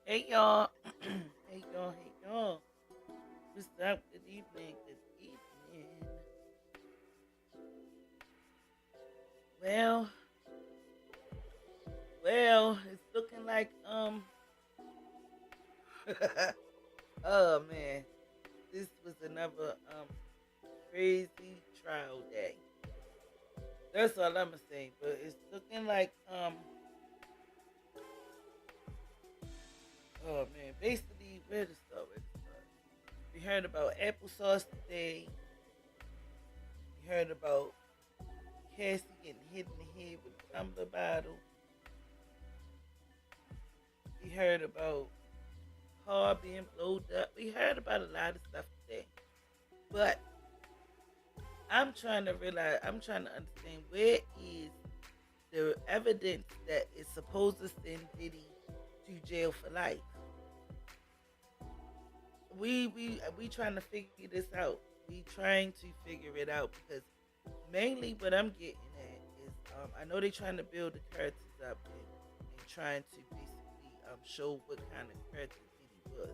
Hey y'all. Hey y'all. Hey y'all. What's up? Good evening. Good evening. Well, it's looking like oh man. This was another crazy trial day. That's all I'ma say. But it's looking like oh man, basically where to start, We heard about applesauce today. We heard about Cassie getting hit in the head with a tumbler bottle. We heard about car being blowed up. We heard about a lot of stuff today. But I'm trying to understand where is the evidence that is supposed to send Diddy to jail for life. We trying to figure this out. We trying to figure it out because mainly what I'm getting at is I know they're trying to build the characters up and trying to basically show what kind of character Diddy was.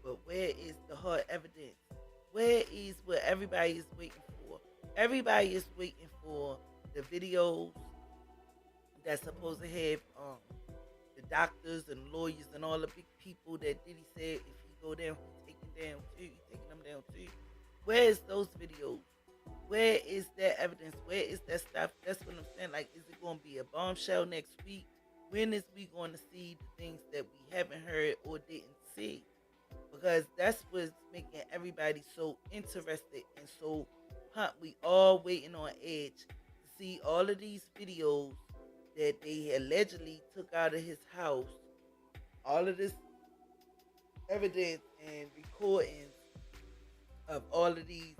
But where is the hard evidence? Where is what everybody is waiting for? Everybody is waiting for the videos that's supposed to have the doctors and lawyers and all the big people that Diddy said if he go down, he taking down too, he taking them down too. Where is those videos? Where is that evidence? Where is that stuff? That's what I'm saying. Like, is it going to be a bombshell next week? When is we going to see the things that we haven't heard or didn't see? Because that's what's making everybody so interested and so pumped. We all waiting on edge to see all of these videos that they allegedly took out of his house, all of this evidence and recordings of all of these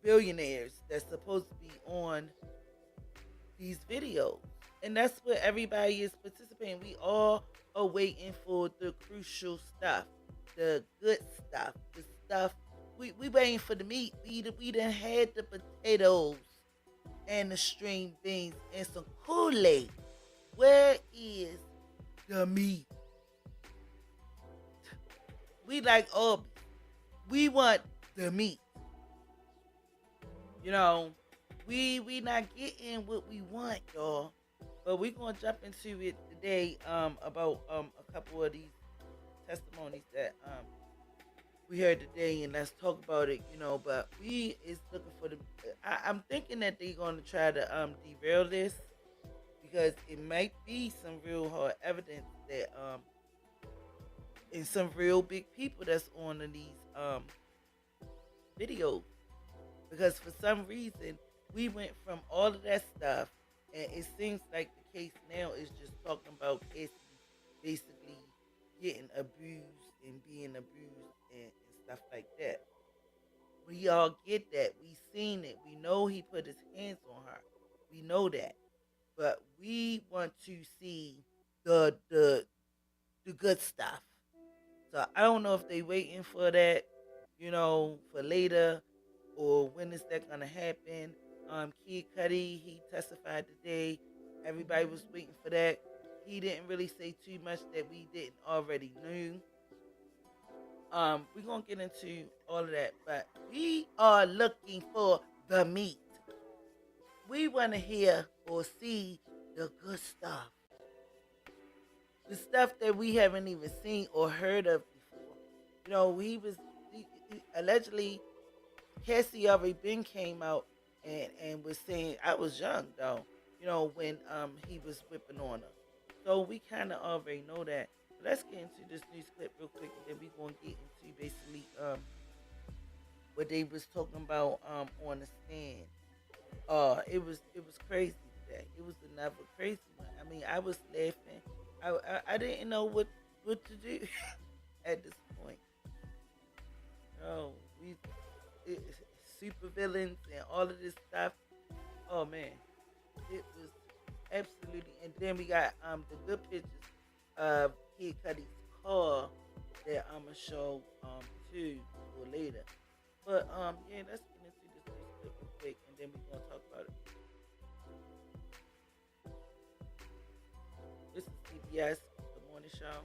billionaires that's supposed to be on these videos. And that's what everybody is participating. We all are waiting for the crucial stuff, the good stuff, the stuff. We waiting for the meat. We done had the potatoes and the string beans and some Kool-Aid. Where is the meat? We like all. We want the meat. You know, we not getting what we want, y'all. But we gonna jump into it today about a couple of these testimonies that we heard today, and let's talk about it. But we is looking for the. I'm thinking that they're gonna try to derail this because it might be some real hard evidence that and some real big people that's on these videos. Because for some reason we went from all of that stuff, and it seems like the case now is just talking about Casey basically getting abused and being abused and stuff like that. We all get that. We seen it. We know he put his hands on her. We know that. But we want to see the good stuff. So I don't know if they waiting for that, for later, or when is that gonna happen. Kid Cudi, he testified today. Everybody was waiting for that. He didn't really say too much that we didn't already know. We're gonna get into all of that, but we are looking for the meat. We want to hear or see the good stuff, the stuff that we haven't even seen or heard of before. Allegedly Cassie already been came out and was saying I was young though, when he was whipping on her. So we kind of already know that. But let's get into this news clip real quick, and then we gonna get into basically what they was talking about on the stand. It was crazy today. It was another crazy one. I mean, I was laughing. I didn't know what to do at this point. Oh, it, super villains and all of this stuff. Oh man, it was absolutely. And then we got the good pictures of Kid Cudi's car that I'm gonna show too for later. But yeah, let's get into this news clip real quick, and then we're gonna talk about it. This is CBS, the morning show.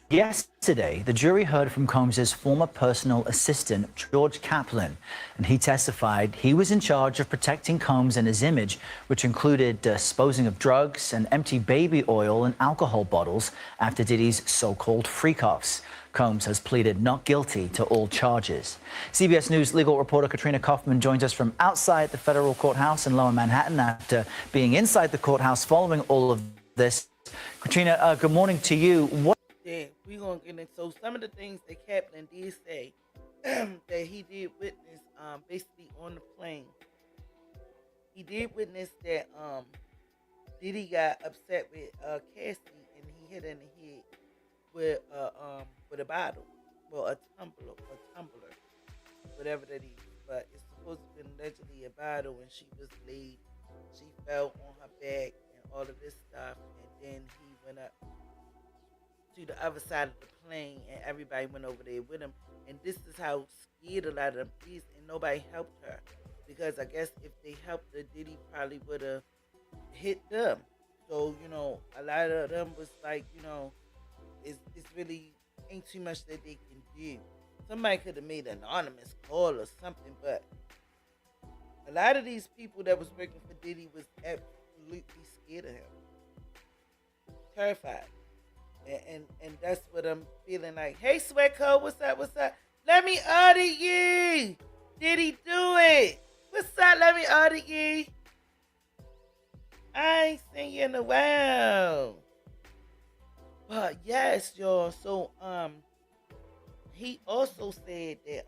Yesterday, the jury heard from Combs's former personal assistant, George Kaplan, and he testified he was in charge of protecting Combs and his image, which included disposing of drugs and empty baby oil and alcohol bottles after Diddy's so-called freak-offs. Combs has pleaded not guilty to all charges. CBS News legal reporter Katrina Kaufman joins us from outside the federal courthouse in Lower Manhattan after being inside the courthouse following all of this. Katrina, good morning to you. Yeah, we gonna get into so some of the things that Kaplan did say that he did witness basically on the plane. He did witness that Diddy got upset with Cassie and he hit her in the head with a bottle. Well, a tumbler, whatever that is. But it's supposed to be allegedly a bottle and she was laid. She fell on her back and all of this stuff and then he went up to the other side of the plane and everybody went over there with him. And this is how scared a lot of them is, and nobody helped her. Because I guess if they helped her, Diddy probably would have hit them. So, a lot of them was like, it's really ain't too much that they can do. Somebody could have made an anonymous call or something, but a lot of these people that was working for Diddy was absolutely scared of him. Terrified. And that's what I'm feeling like. Hey, Sweatco, what's up? What's up? Let me order you. Did he do it? What's up? Let me order you. I ain't seen you in a while. But yes, y'all. So he also said that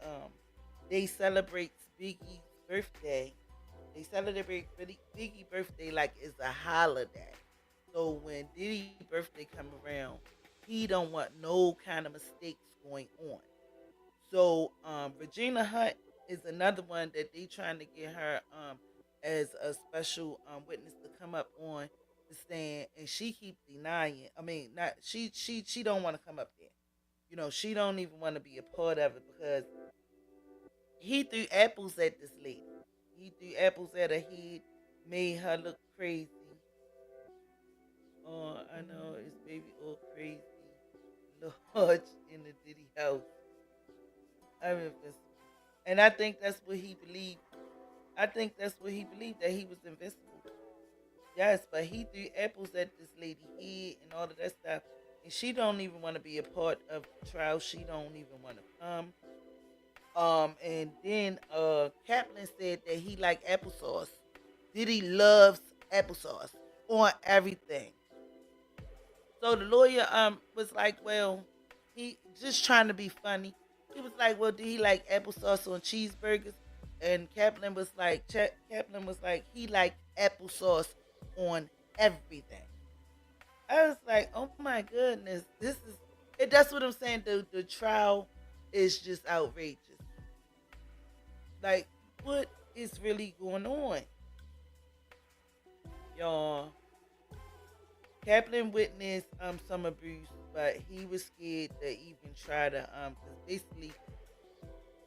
they celebrate Biggie's birthday. They celebrate Biggie's birthday like it's a holiday. So when Diddy's birthday come around, he don't want no kind of mistakes going on. So Regina Hunt is another one that they trying to get her as a special witness to come up on the stand, and she keep denying. I mean, not she don't want to come up there. She don't even want to be a part of it because he threw apples at this lady. He threw apples at her head, made her look crazy. Oh, I know it's baby all crazy. Lodge in the Diddy house. I mean, and I think that's what he believed. I think that's what he believed, that he was invincible. Yes, but he threw apples at this lady head and all of that stuff, and she don't even want to be a part of the trial. She don't even want to come. And then Kaplan said that he like applesauce. Diddy loves applesauce on everything. So the lawyer was like, well, he just trying to be funny. He was like, well, do he like applesauce on cheeseburgers? And Kaplan was like, he like applesauce on everything. I was like, oh my goodness, that's what I'm saying. The trial is just outrageous. Like, what is really going on, y'all? Kaplan witnessed some abuse, but he was scared to even try to because basically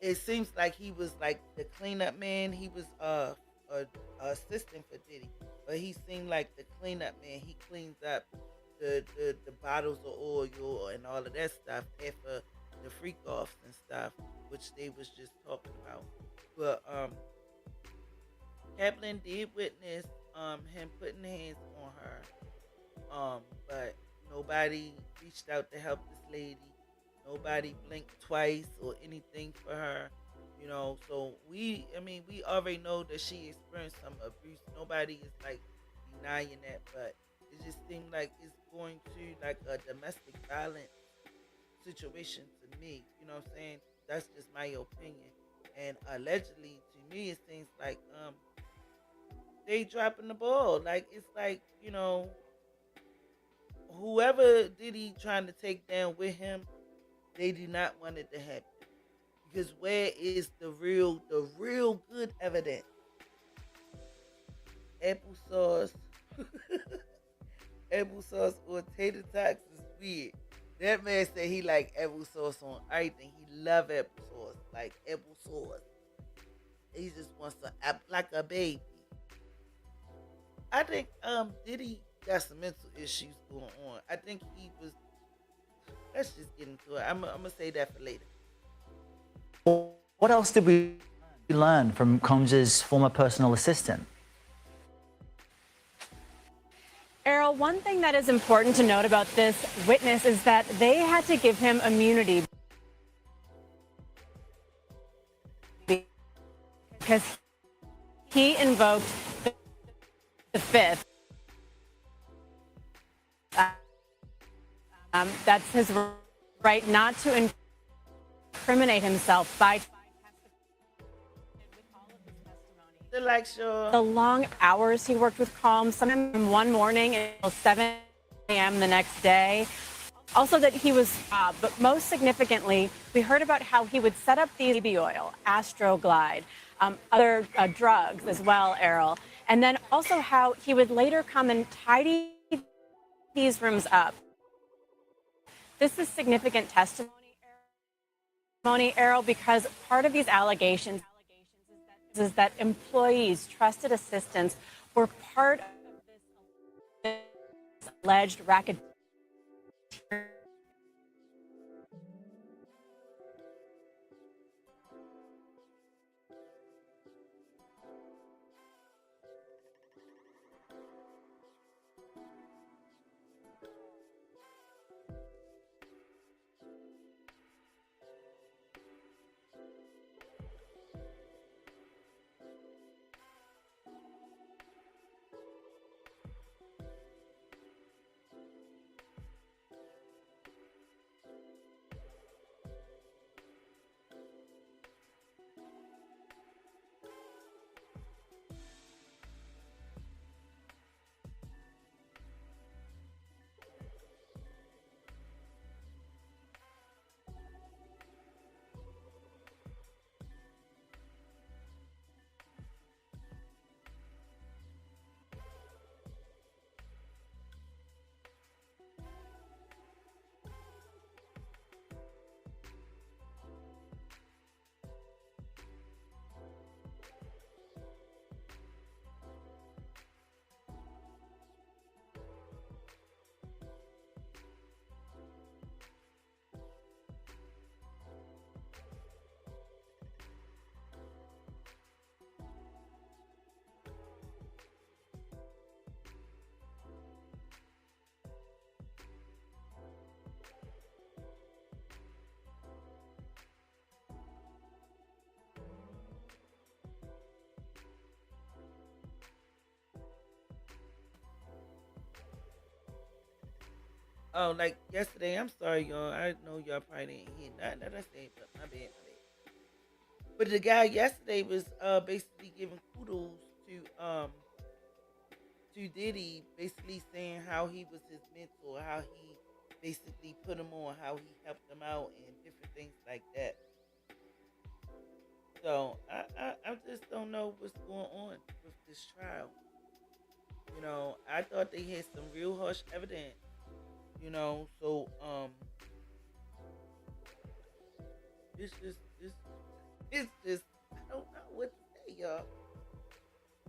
it seems like he was like the cleanup man. He was a assistant for Diddy, but he seemed like the cleanup man. He cleans up the bottles of oil and all of that stuff after the freak offs and stuff, which they was just talking about. But Kaplan did witness him putting hands on her. But nobody reached out to help this lady. Nobody blinked twice or anything for her. So we already know that she experienced some abuse. Nobody is like denying that, but it just seemed like it's going to like a domestic violence situation to me. You know what I'm saying? That's just my opinion. And allegedly, to me, it seems like they dropping the ball. Like it's like whoever Diddy trying to take down with him, they do not want it to happen. Because where is the real good evidence? Applesauce, applesauce or tater tots is weird. That man said he like applesauce on everything. He love applesauce, like applesauce. He just wants to act like a baby. I think Diddy got some mental issues going on. I think he was let's just get into it. I'm gonna say that for later. What else did we learn from Combs's former personal assistant? Errol, one thing that is important to note about this witness is that they had to give him immunity because he invoked the fifth. That's his right not to incriminate himself by Sure. the long hours he worked with Combs, sometimes from one morning until 7 a.m. the next day. Also that he was, but most significantly, we heard about how he would set up the baby oil, Astroglide, other drugs as well, Errol. And then also how he would later come and tidy these rooms up. This is significant testimony, Errol, because part of these allegations is that employees, trusted assistants, were part of this alleged racketeering. Oh, like yesterday. I'm sorry, y'all. I know y'all probably didn't hear nothing that I said, but my bad, my bad. But the guy yesterday was basically giving kudos to Diddy, basically saying how he was his mentor, how he basically put him on, how he helped him out, and different things like that. So I just don't know what's going on with this trial. I thought they had some real harsh evidence. So it's just I don't know what to say, y'all.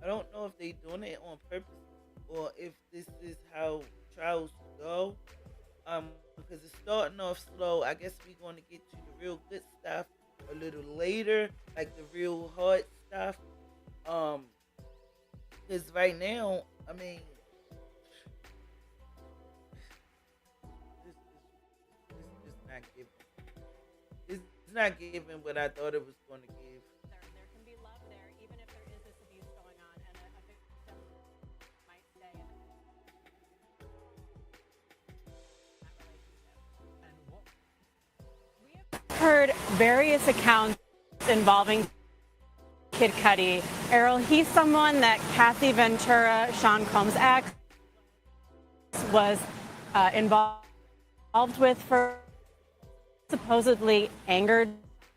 I don't know if they doing it on purpose or if this is how trials go. Because it's starting off slow. I guess we're going to get to the real good stuff a little later, like the real hard stuff. Um, because right now, I mean, this is not giving. It's not giving what I thought it was going to give. There can be love there, even if there is this abuse going on, and a victim might stay in that relationship. We have heard various accounts involving Kid Cudi. Errol, he's someone that Kathy Ventura, Sean Combs' ex, was involved with for supposedly angered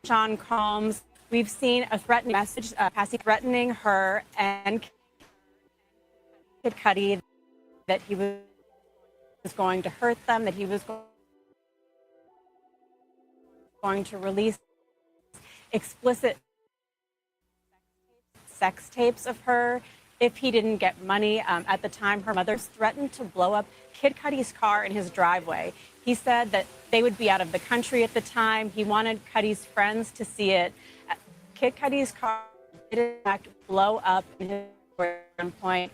Sean Combs. We've seen a threatening message, Cassie threatening her and Kid Cudi that he was going to hurt them, that he was going to release explicit sex tapes of her. if he didn't get money. At the time, her mother threatened to blow up Kid Cudi's car in his driveway. He said that they would be out of the country at the time. He wanted Cudi's friends to see it. Kid Cudi's car did in fact blow up in his one point.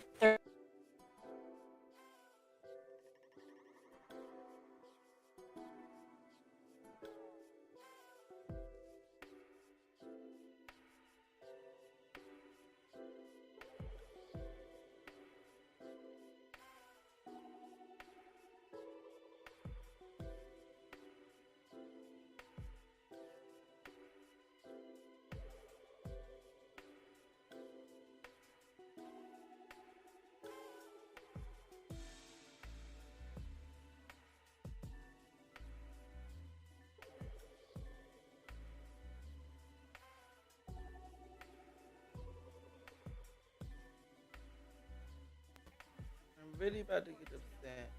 I'm really about to get upset.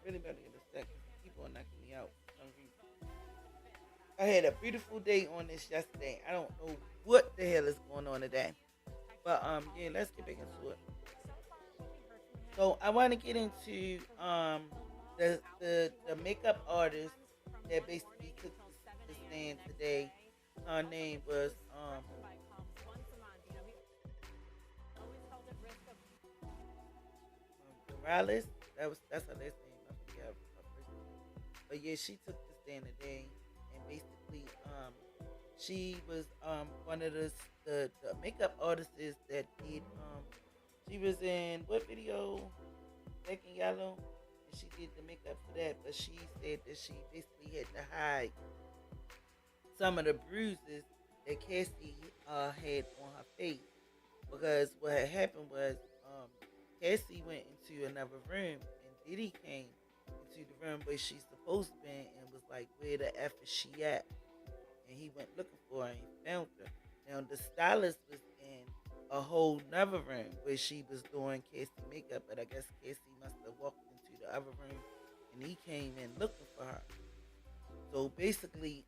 Really about to get upset because people are knocking me out for some reason. I had a beautiful day on this yesterday. I don't know what the hell is going on today. But yeah, let's get back into it. So I want to get into the makeup artist that basically took this stand today. Her name was Morales. That's her last name. I forget her first name. But yeah, she took the stand today, and basically she was one of the makeup artists that did she was in what video? Black and Yellow, and she did the makeup for that. But she said that she basically had to hide some of the bruises that Cassie had on her face because what had happened was Cassie went into another room and Diddy came into the room where she's supposed to be and was like, "Where the f is she at?" And he went looking for her and he found her. Now the stylist was in a whole nother room where she was doing Cassie makeup, but I guess Cassie must have walked into the other room and he came in looking for her. So basically,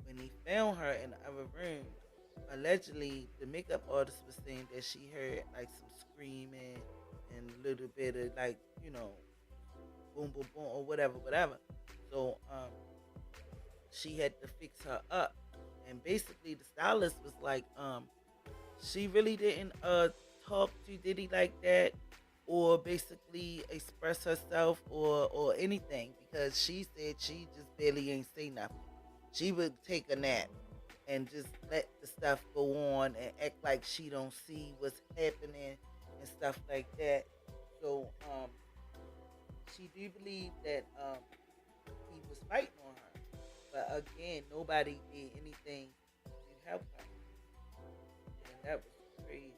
when he found her in the other room, allegedly the makeup artist was saying that she heard like some screaming and a little bit of like, boom boom boom or whatever. So she had to fix her up. And basically the stylist was like, she really didn't talk to Diddy like that or basically express herself or anything because she said she just barely ain't say nothing. She would take a nap and just let the stuff go on and act like she don't see what's happening and stuff like that. So she do believe that he was fighting on her, but again, nobody did anything to help her, and that was crazy,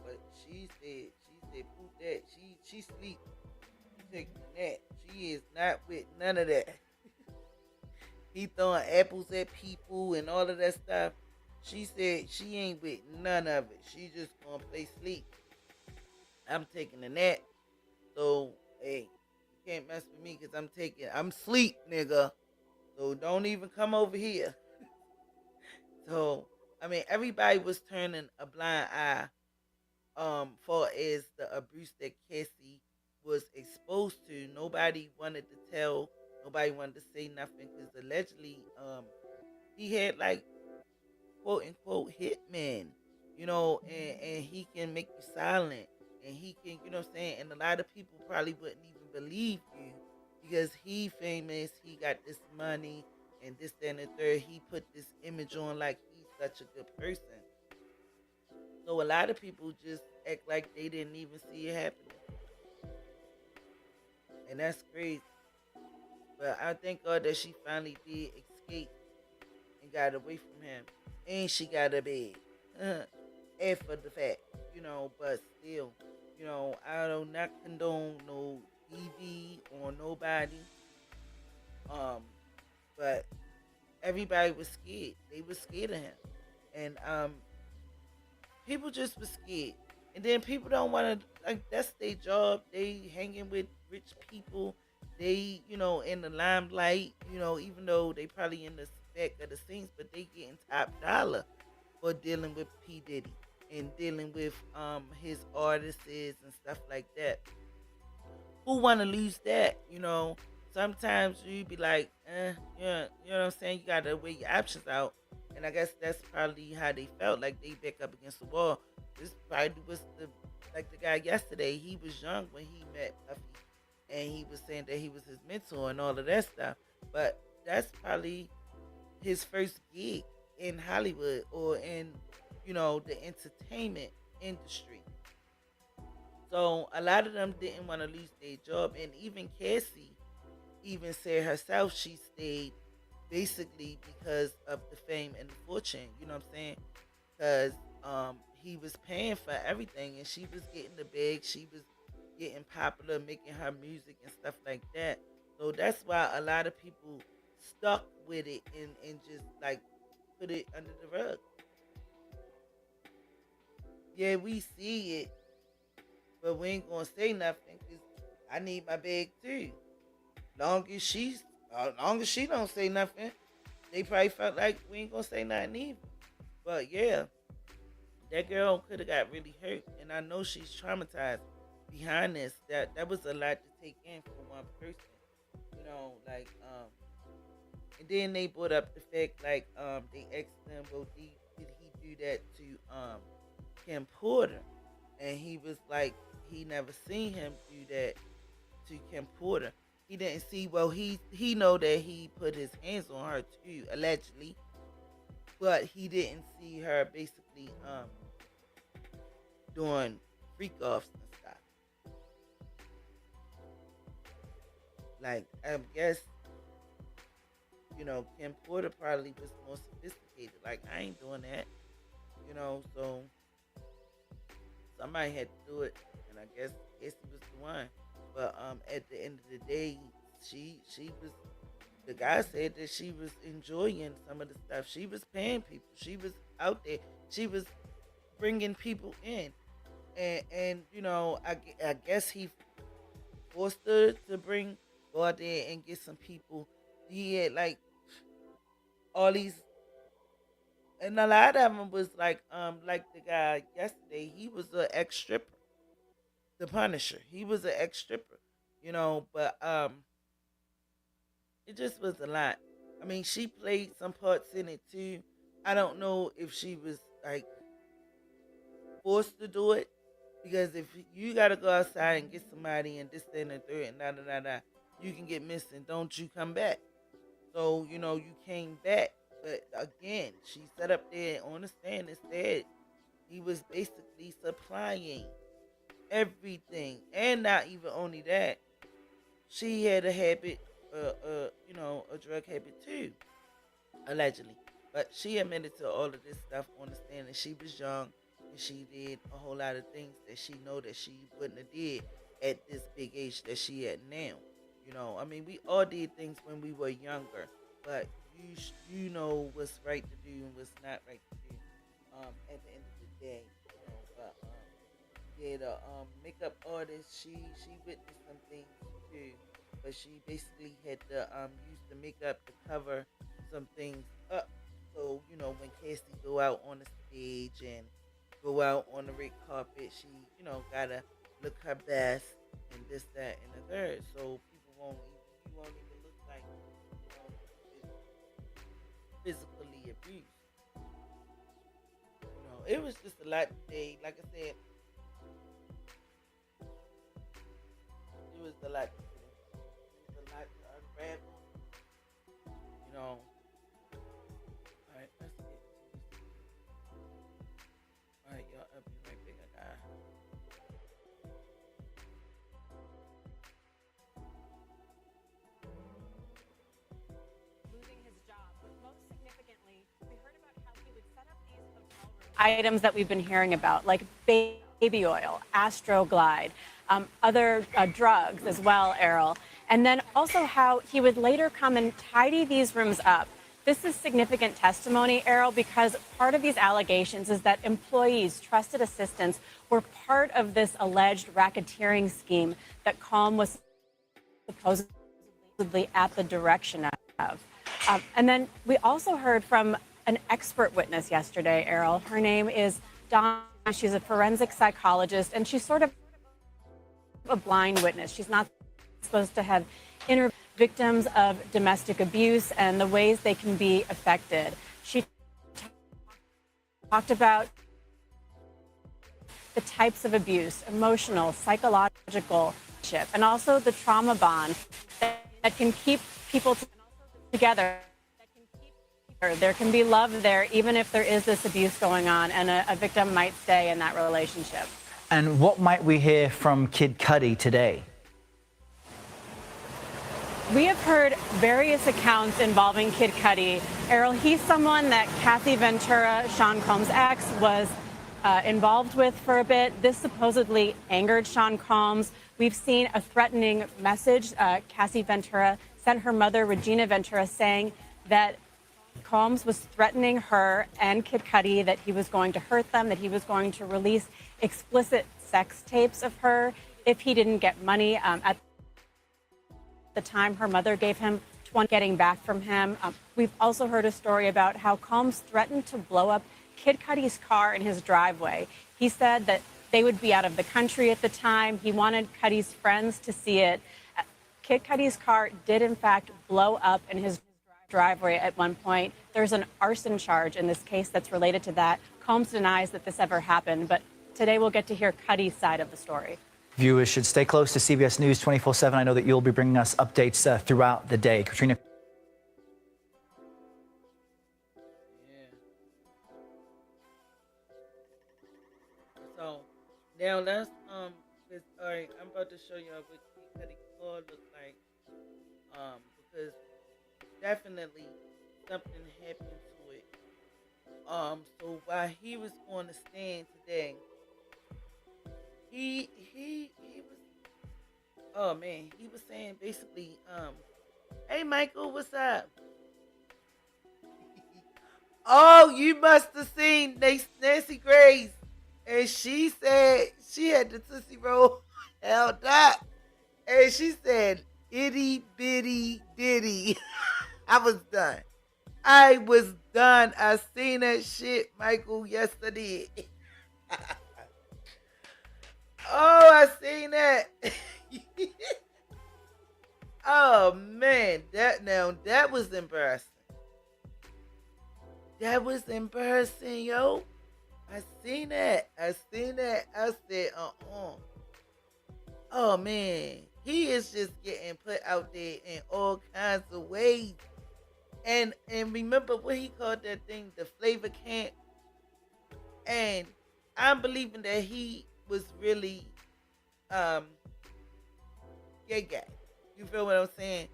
But she said, "Pooh, that she sleep, she taking a nap. She is not with none of that." He throwing apples at people and all of that stuff. She said she ain't with none of it. She just gonna play sleep. I'm taking a nap. So, hey, you can't mess with me because I'm sleep, nigga. So don't even come over here. So, I mean, everybody was turning a blind eye far as the abuse that Cassie was exposed to. Nobody wanted to tell, nobody wanted to say nothing because allegedly he had like quote unquote hitmen, and he can make you silent and he can, what I'm saying, and a lot of people probably wouldn't even believe you because he famous, he got this money and this, that, and the third. He put this image on like he's such a good person. So a lot of people just act like they didn't even see it happening. And that's crazy. But I thank God that she finally did escape and got away from him. And she got a bed. After the fact, but still, I do not condone no DV on nobody. But everybody was scared. They were scared of him. And people just were scared. And then people don't want to, like, that's their job. They hanging with rich people. They, in the limelight, even though they probably in the back of the scenes, but they getting top dollar for dealing with P. Diddy. and dealing with his artists and stuff like that. Who want to lose that? Sometimes you be like, yeah, you know what I'm saying. You gotta weigh your options out, and I guess that's probably how they felt, like they back up against the wall. This probably was the guy yesterday. He was young when he met Puffy, and he was saying that he was his mentor and all of that stuff. But that's probably his first gig in Hollywood or in the entertainment industry. So a lot of them didn't want to lose their job, and even Cassie even said herself she stayed basically because of the fame and the fortune. You know what I'm saying? Because he was paying for everything, and she was getting the bag. She was getting popular, making her music and stuff like that. So that's why a lot of people stuck with it and just like put it under the rug. Yeah, we see it, but we ain't gonna say nothing because I need my bag too. Long as she don't say nothing, they probably felt like we ain't gonna say nothing either. But yeah, that girl could have got really hurt, and I know she's traumatized behind this. That was a lot to take in for one person, and then they brought up the fact they asked him, well, did he do that to Kim Porter, and he was like he never seen him do that to Kim Porter. He didn't see, well, he know that he put his hands on her too, allegedly, but he didn't see her basically doing freak offs and stuff. Like, I guess Kim Porter probably was more sophisticated. Like, I ain't doing that, so somebody had to do it, and I guess Casey was the one. But at the end of the day, she was. The guy said that she was enjoying some of the stuff. She was paying people. She was out there. She was bringing people in, and I guess he forced her to go out there and get some people. He had like all these, and a lot of them was like the guy yesterday. He was an ex stripper. The Punisher. He was an ex stripper, but it just was a lot. I mean, she played some parts in it too. I don't know if she was like forced to do it, because if you gotta go outside and get somebody and this, that, and the third, and da da da da, you can get missing. Don't you come back? So you came back, but again, she sat up there on the stand and said he was basically supplying everything, and not even only that, she had a habit, a drug habit too, allegedly. But she admitted to all of this stuff on the stand, and she was young, and she did a whole lot of things that she know that she wouldn't have did at this big age that she at now. I mean, we all did things when we were younger, but you know what's right to do and what's not right to do. At the end of the day, but yeah, the makeup artist, she witnessed some things too, but she basically had to use the makeup to cover some things up. So when Cassie go out on the stage and go out on the red carpet, she gotta look her best and this, that, and the third. So people won't even look like physically abused. It was just a lot today. Like I said, it was a lot today. It was a lot to unravel. Alright, let's get to this. Alright, y'all, I'll be right back. I got losing his job, but most significantly, we heard about how he would set up these hotel rooms. Items that we've been hearing about, like baby oil, Astroglide, other drugs as well, Errol. And then also how he would later come and tidy these rooms up. This is significant testimony, Errol, because part of these allegations is that employees, trusted assistants, were part of this alleged racketeering scheme that Calm was supposedly at the direction of. And then we also heard from an expert witness yesterday, Errol. Her name is Donna She's a forensic psychologist, and she's sort of a blind witness. She's not supposed to have interviewed victims of domestic abuse and the ways they can be affected. She talked about the types of abuse, emotional, psychological, and also the trauma bond that can keep people together. There can be love there, even if there is this abuse going on, and a victim might stay in that relationship. And what might we hear from Kid Cudi today? We have heard various accounts involving Kid Cudi. Errol, he's someone that Kathy Ventura, Sean Combs' ex, was involved with for a bit. This supposedly angered Sean Combs. We've seen a threatening message. Cassie Ventura sent her mother, Regina Ventura, saying that Combs was threatening her and Kid Cudi, that he was going to hurt them, that he was going to release explicit sex tapes of her if he didn't get money. At the time, her mother gave him $20 getting back from him. We've also heard a story about how Combs threatened to blow up Kid Cudi's car in his driveway. He said that they would be out of the country at the time. He wanted Cudi's friends to see it. Kid Cudi's car did, in fact, blow up in his driveway at one point. There's an arson charge in this case that's related to that. Combs denies that this ever happened, but today we'll get to hear Cudi's side of the story. Viewers should stay close to CBS News 24/7. I know that you'll be bringing us updates throughout the day. Katrina. So now let's all right, I'm about to show y'all what Kid Cudi car look like. Because definitely something happened to it. So while he was on the stand today, he was, oh man, he was saying basically, hey Michael, what's up? Oh, you must have seen Nancy Grace. And she said she had the Tootsie Roll held up. And she said, itty bitty Diddy. I was done. I seen that shit, Michael, yesterday. Oh, I seen that. Oh man, that was embarrassing. That was embarrassing, yo. I seen that. I said, oh man, he is just getting put out there in all kinds of ways. And remember what he called that thing, the flavor camp. And I'm believing that he was really gay. You feel what I'm saying?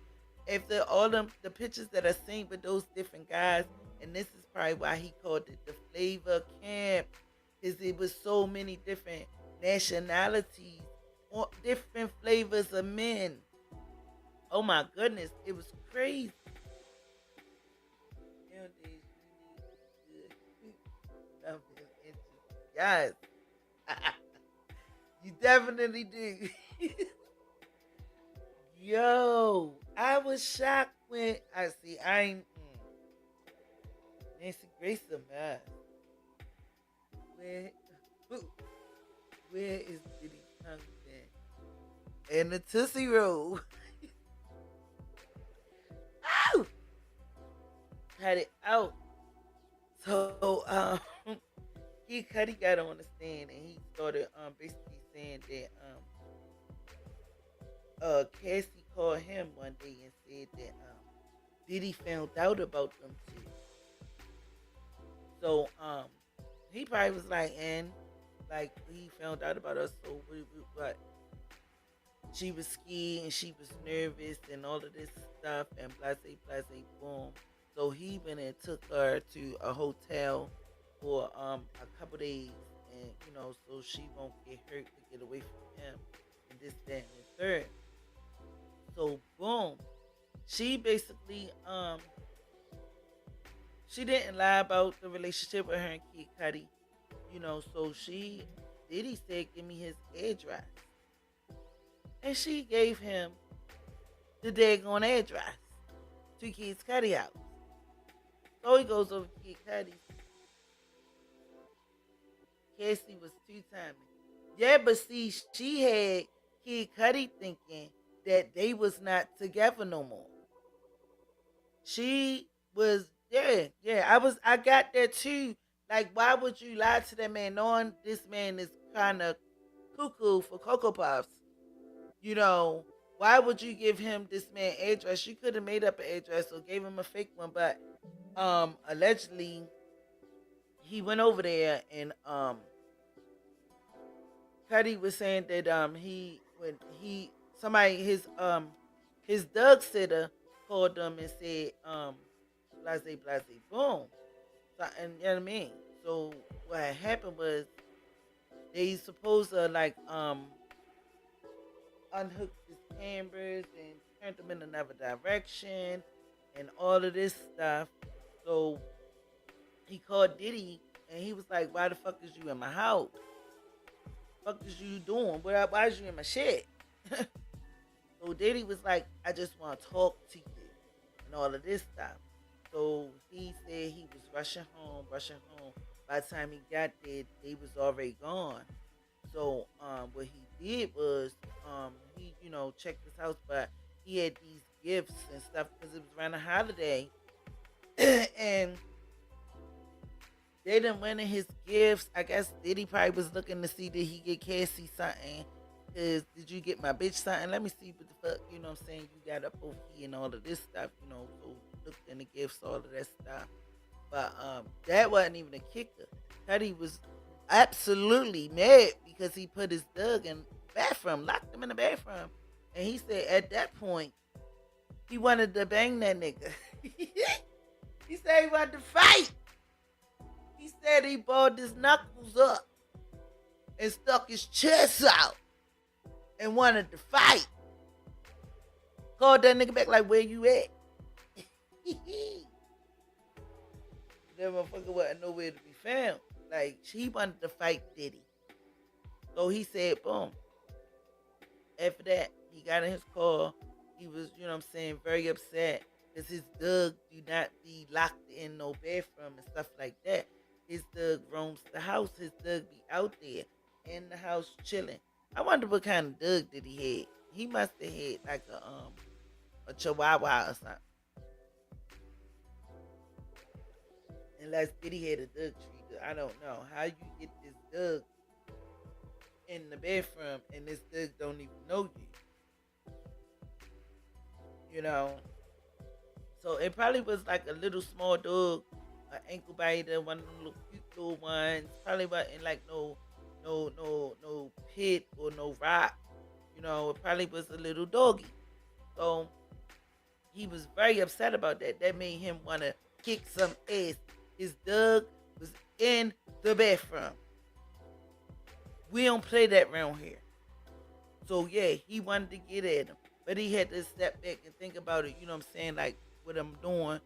If all the pictures that I seen with those different guys, and this is probably why he called it the flavor camp, is it was so many different nationalities, or different flavors of men. Oh my goodness, it was crazy. Yes. You definitely do. Yo, I was shocked when I ain't Nancy Grace a mess. Where is Diddy tongue then? And the Tootsie Roll. Ow! Had it out. So Kid Cudi got on the stand and he started basically saying that Cassie called him one day and said that Diddy found out about them too. So he probably was like, and like he found out about us, so what? She was scared and she was nervous and all of this stuff and blase, boom. So he went and took her to a hotel for a couple days, and so she won't get hurt, to get away from him, and this, that, and the third. So boom, she basically she didn't lie about the relationship with her and Kid Cudi, so Diddy said, give me his address. And she gave him the daggone address to Kid Cudi house. So he goes over to Kid Cudi. Cassie was two-timing. Yeah, but see, she had Kid Cudi thinking that they was not together no more. She was, yeah. I got that too. Like, why would you lie to that man knowing this man is kind of cuckoo for Cocoa Puffs? You know, why would you give him this man address? You could have made up an address or gave him a fake one, but allegedly he went over there and Cuddy was saying that he when he somebody his dog sitter called them and said blase blase boom. So, and you know what I mean? So what had happened was they supposed to like unhooked his cameras and turned them in another direction and all of this stuff. So he called Diddy and he was like, "Why the fuck is you in my house? Fuck is you doing? Why is you in my shit?" So Diddy was like, "I just want to talk to you and all of this stuff." So he said he was rushing home. By the time he got there, they was already gone. So what he did was he checked his house, but he had these gifts and stuff because it was around a holiday, and they didn't win in his gifts. I guess Diddy probably was looking to see did he get Cassie something. Cause did you get my bitch something? Let me see what the fuck, you know what I'm saying, you got up over here and all of this stuff, so looked in the gifts, all of that stuff. But that wasn't even a kicker. Cuddy was absolutely mad because he put his dog in the bathroom, locked him in the bathroom. And he said at that point, he wanted to bang that nigga. He said he wanted to fight. He said he balled his knuckles up and stuck his chest out and wanted to fight. Called that nigga back like, "Where you at?" That motherfucker wasn't nowhere to be found. Like, he wanted to fight Diddy. So he said, boom. After that, he got in his car. He was, very upset. Because his dog do not be locked in no bathroom and stuff like that. His dog roams the house. His dog be out there in the house chilling. I wonder what kind of dog did he had. He must have had like a chihuahua or something. Unless Diddy had a dog treat. I don't know how you get this dog in the bathroom and this dog don't even know you. So it probably was like a little small dog, an ankle biter, one of them little cute little ones. Probably wasn't like no pit or no rock. It probably was a little doggy. So he was very upset about that. That made him want to kick some ass. His dog was in the bathroom. We don't play that around here. So yeah, he wanted to get at him. But he had to step back and think about it. You know what I'm saying? Like, what I'm doing.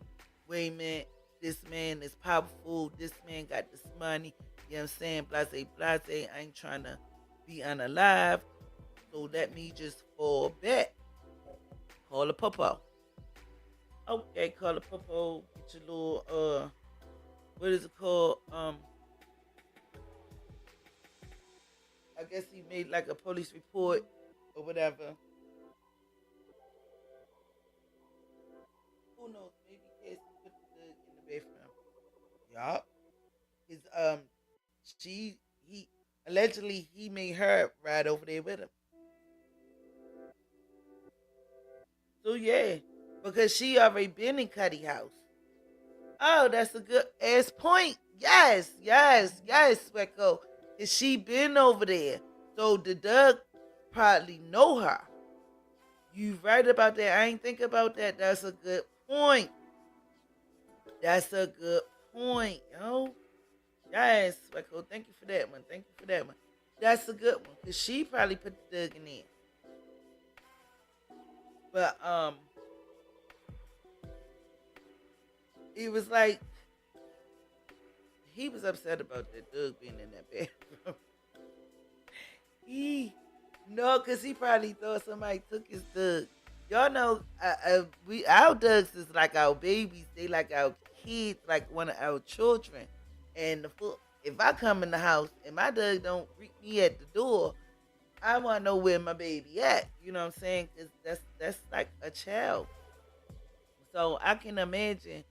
Wait a minute. This man is powerful. This man got this money. You know what I'm saying? Blase, blase. I ain't trying to be unalive. So let me just fall back. Call a popo. Okay, call a popo. Get your little, what is it called? I guess he made like a police report or whatever. Who knows? Maybe Cassie put the dog in the bathroom. Yup. He allegedly he made her ride over there with him. So yeah, because she already been in Cuddy house. Oh, that's a good ass point. Yes, Swecko. And she been over there. So the dog probably know her. You right about that. I ain't think about that. That's a good point. That's a good point, yo. Yes, Swecko. Thank you for that one. That's a good one. Because she probably put the dog in there. But it was like he was upset about that dog being in that bathroom. Cause he probably thought somebody took his dog. Y'all know, our dogs is like our babies. They like our kids, like one of our children. And if I come in the house and my dog don't greet me at the door, I want to know where my baby at. You know what I'm saying? Cause that's like a child. So I can imagine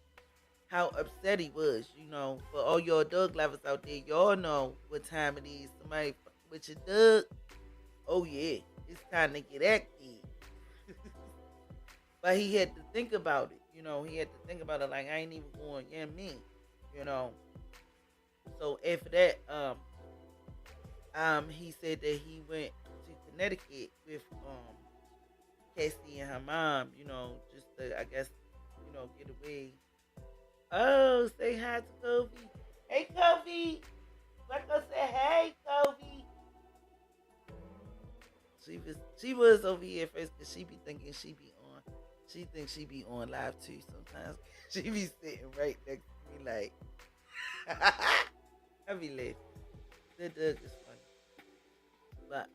how upset he was. You know, for all your dog lovers out there, y'all know what time it is. Somebody fucking with your dog. Oh yeah, it's time to get active. But he had to think about it. You know, he had to think about it like I ain't even going, yeah, me. You know. So after that, he said that he went to Connecticut with Cassie and her mom, you know, just to, I guess, you know, get away. Oh, say hi to Kobe. Hey, Kobe. Bucko say hey, Kobe. She was over here first because she be thinking she be on. She thinks she be on live too sometimes. She be sitting right next to me like, I be laughing. The dog is funny. But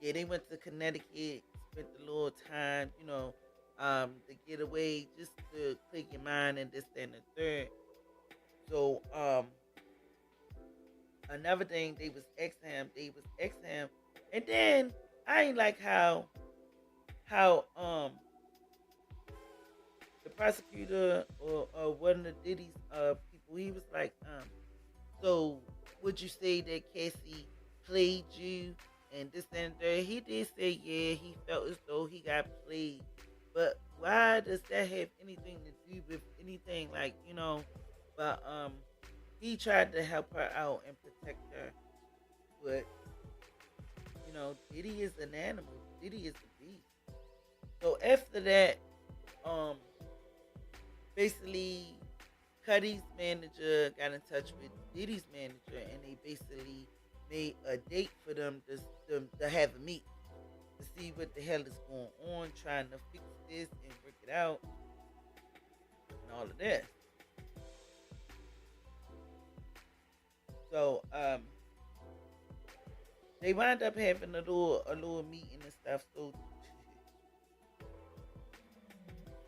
yeah, they went to Connecticut, spent a little time, you know, to get away, just to clear your mind and this, that, and the third. So another thing, they was ex him, and then I ain't like how the prosecutor or one of the Diddy's people, he was like, so would you say that Cassie played you and this and that? He did say yeah, he felt as though he got played. But why does that have anything to do with anything, like, you know? But he tried to help her out and protect her. But you know, Diddy is an animal. Diddy is a beast. So after that, um basically Cudi's manager got in touch with Diddy's manager, and they basically made a date for them to have a meet to see what the hell is going on, trying to fix this and work it out and all of this. So they wound up having a little meeting and stuff. So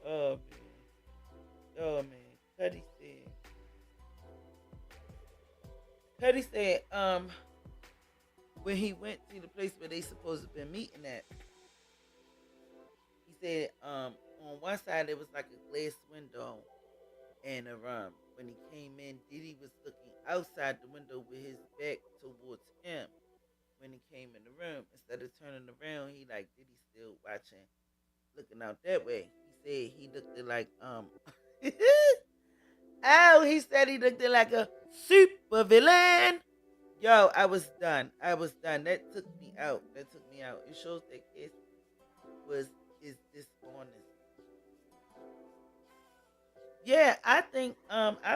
oh man, Cudi said when he went to the place where they supposed to been meeting at, he said on one side there was like a glass window, and when he came in, Diddy was looking outside the window with his back towards him. When he came in the room, instead of turning around, he like Diddy still watching, looking out that way. He said he looked at like oh, he said he looked at like a super villain. Yo, I was done. I was done. That took me out. That took me out. It shows that Kiss is dishonest. Yeah, I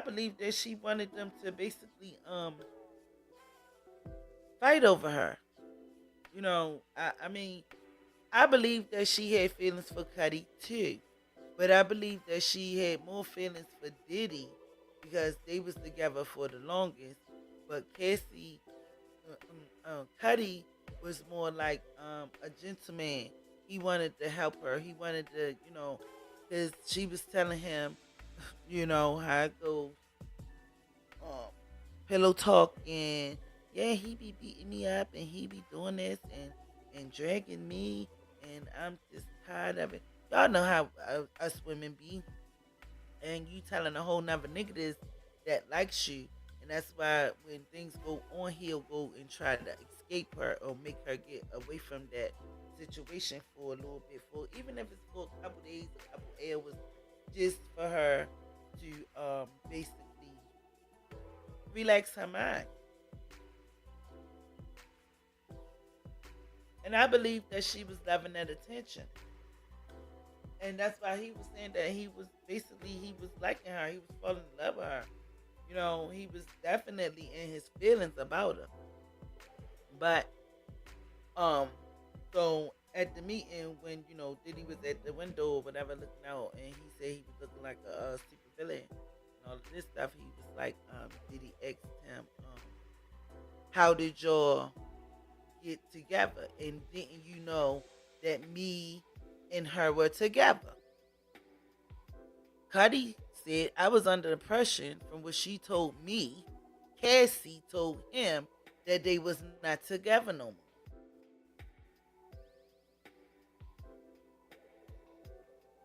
believe that she wanted them to basically fight over her. You know, I mean, I believe that she had feelings for Cudi too, but I believe that she had more feelings for Diddy because they was together for the longest. But Cudi was more like a gentleman. He wanted to help her. He wanted to, you know, because she was telling him, you know, how it goes, um, pillow talk, and yeah, he be beating me up and he be doing this and dragging me, and I'm just tired of it. Y'all know how us women be, and you telling a whole nother nigga this that likes you, and that's why when things go on, he'll go and try to escape her or make her get away from that situation for a little bit, for even if it's for a couple days, a couple hours, just for her to basically relax her mind. And I believe that she was loving that attention. And that's why he was saying that he was liking her. He was falling in love with her. You know, he was definitely in his feelings about her. But um so at the meeting, when, you know, Diddy was at the window or whatever looking out, and he said he was looking like a super villain and all of this stuff, he was like, Diddy asked him, how did y'all get together? And didn't you know that me and her were together? Cudi said, I was under the impression from what she told me, Cassie told him that they was not together no more.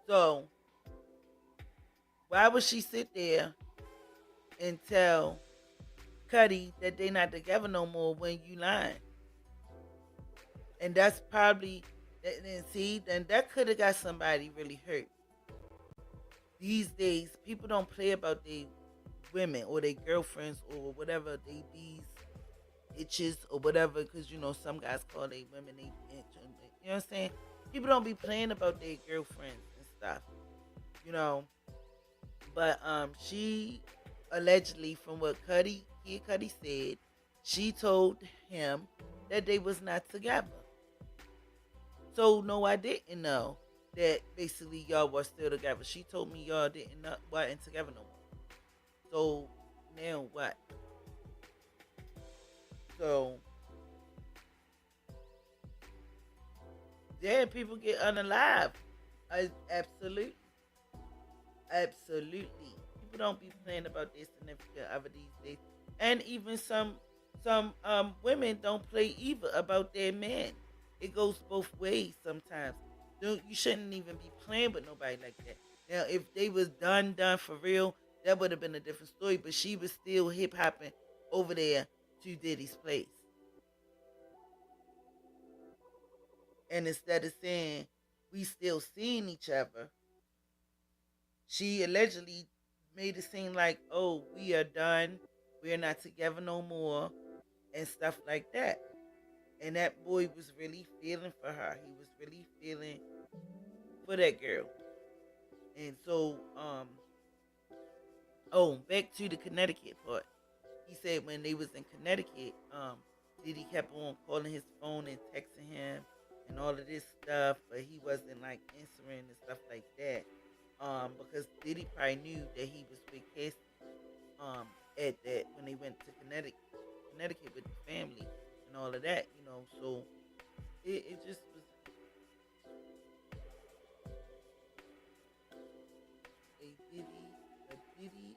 So why would she sit there and tell Cudi that they not together no more when you lying? And that's probably, and see, and that could have got somebody really hurt. These days, people don't play about their women or their girlfriends or whatever they bees, itches or whatever, because some guys call their women they bitch. You know what I'm saying? People don't be playing about their girlfriends and stuff, you know. But she allegedly, from what Cudi said, she told him that they was not together. So no, I didn't know that basically y'all were still together. She told me y'all didn't wasn't together no more. So now what? So yeah, people get unalive. Absolutely. Absolutely. People don't be playing about their significant other these days. And even some women don't play either about their men. It goes both ways sometimes. You shouldn't even be playing with nobody like that. Now, if they was done for real, that would have been a different story. But she was still hip hopping over there to Diddy's place. And instead of saying we still seeing each other, she allegedly made it seem like, oh, we are done, we're not together no more, and stuff like that. And that boy was really feeling for her. He was really feeling for that girl. And so, back to the Connecticut part. He said when they was in Connecticut, Diddy kept on calling his phone and texting him and all of this stuff, but he wasn't like answering and stuff like that. Because Diddy probably knew that he was with Cassie at that when they went to Connecticut with the family and all of that, so it just was a Diddy is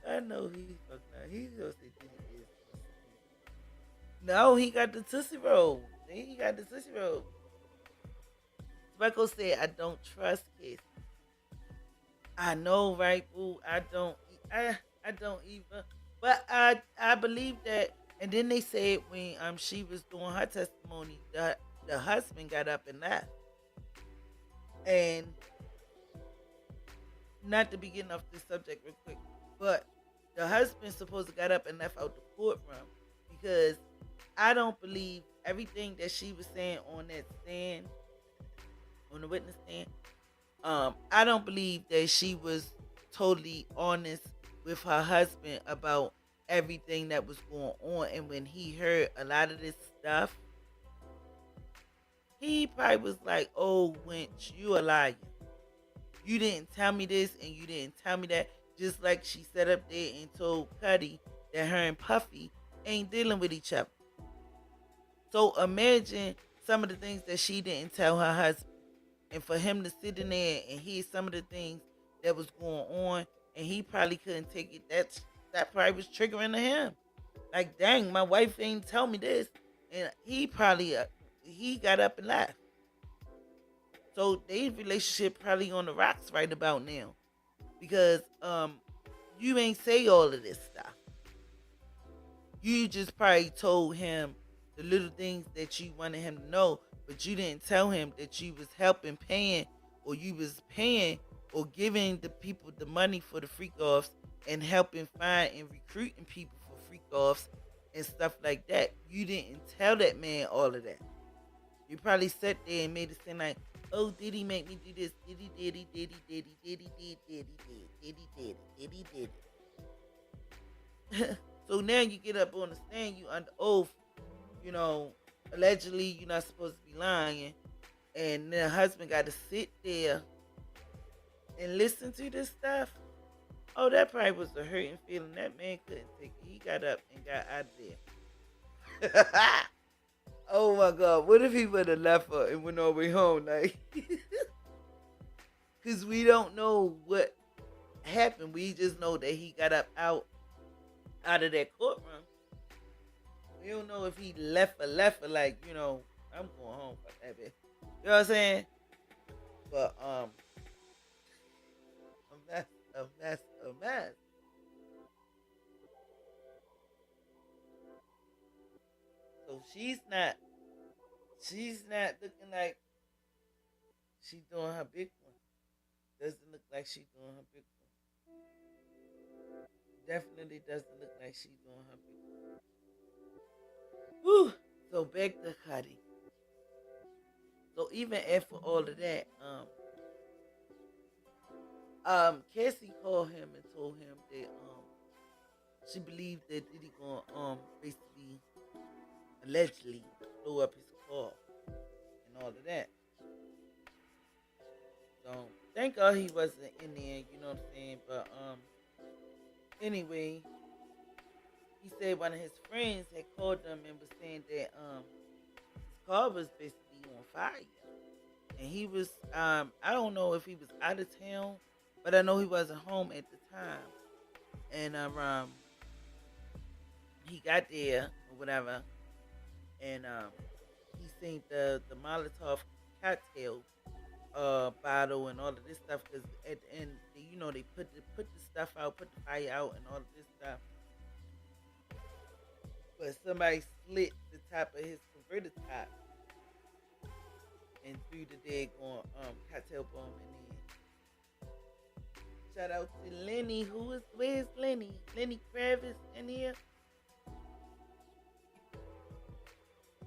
I know he's fucking out. He's gonna say Diddy is. No, he got the Tootsie Roll. He got the Tootsie Roll. Speckle said, I don't trust Cassie. I know, right, boo? I don't even. But I believe that. And then they said when she was doing her testimony, that the husband got up and left. And not to be getting off this subject real quick, but the husband supposed to got up and left out the courtroom because I don't believe everything that she was saying on that stand, on the witness stand. I don't believe that she was totally honest with her husband about everything that was going on. And when he heard a lot of this stuff, he probably was like, oh, wench, you a liar. You didn't tell me this and you didn't tell me that. Just like she sat up there and told Cudi that her and Puffy ain't dealing with each other. So imagine some of the things that she didn't tell her husband. And for him to sit in there and hear some of the things that was going on, and he probably couldn't take it, that probably was triggering to him. Like, dang, my wife ain't tell me this. And he probably, he got up and left. So their relationship probably on the rocks right about now. Because you ain't say all of this stuff. You just probably told him the little things that you wanted him to know, but you didn't tell him that you was helping paying, or you was paying or giving the people the money for the freak offs and helping find and recruiting people for freak offs and stuff like that. You didn't tell that man all of that. You probably sat there and made it seem like, oh, Diddy make me do this. Diddy, Diddy, Diddy, Diddy, Diddy, Diddy, Diddy, Diddy, Diddy, Diddy, Diddy, Diddy. So now you get up on the stand, you under oath, allegedly you're not supposed to be lying, and the husband got to sit there and listen to this stuff. Oh, that probably was a hurting feeling. That man couldn't take it. He got up and got out of there. Oh my God, what if he would have left her and went all the way home? Like, because we don't know what happened. We just know that he got up out of that courtroom. We don't know if he left for like, I'm going home for that bit. You know what I'm saying? But a mess, a mess, a mess. So she's not looking like she doing her big one. Doesn't look like she doing her big one. Definitely doesn't look like she doing her big one. Whew. So back to Cudi. So even after all of that, Cassie called him and told him that she believed that Diddy gonna basically allegedly blow up his car and all of that. So thank God he wasn't in there, you know what I'm saying? But anyway, he said one of his friends had called him and was saying that his car was basically on fire. And he was I don't know if he was out of town, but I know he wasn't home at the time. And he got there or whatever, and he seen the Molotov cocktail bottle and all of this stuff, because at the end, they put the stuff out, put the fire out, and all of this stuff. But somebody slit the top of his converter top and threw the dead on cocktail bomb in there. Shout out to Lenny. Where's Lenny? Lenny Kravitz in here.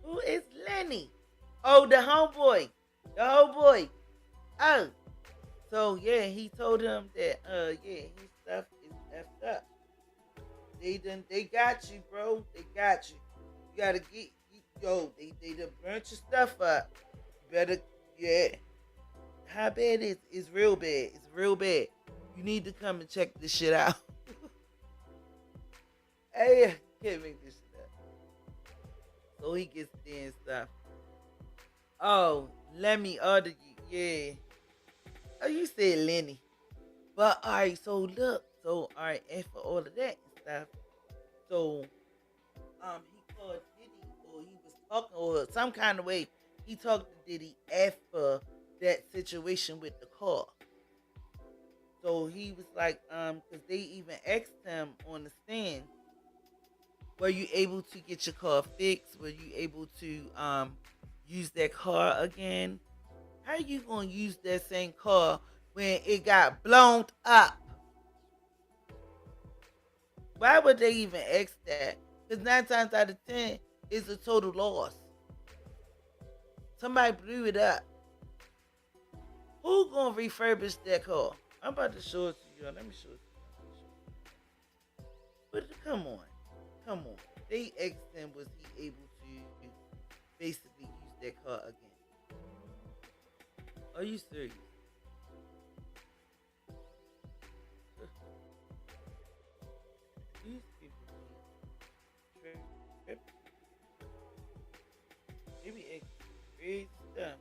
Who is Lenny? Oh, the homeboy. The homeboy. Oh. So yeah, he told him that his stuff is effed up. They got you, bro. They got you. You gotta they done burnt your stuff up. You better, yeah. How bad is it's real bad. It's real bad. You need to come and check this shit out. Hey, I can't make this shit up. So he gets there and stuff. Oh, let me order you. Yeah. Oh, you said Lenny. But alright, so look. So alright, after all of that and stuff. So he called Diddy, or he was talking, or some kind of way he talked to Diddy after that situation with the car. So he was like, because they even asked him on the stand, were you able to get your car fixed? Were you able to use that car again? How are you gonna use that same car when it got blown up? Why would they even ask that? Because 9 times out of 10, it's a total loss. Somebody blew it up. Who gonna refurbish that car? I'm about to show it to you. Let me show it to you. But come on. They asked him, was he able to basically use that car again? Are you serious? These people be tripping. They be asking crazy stuff.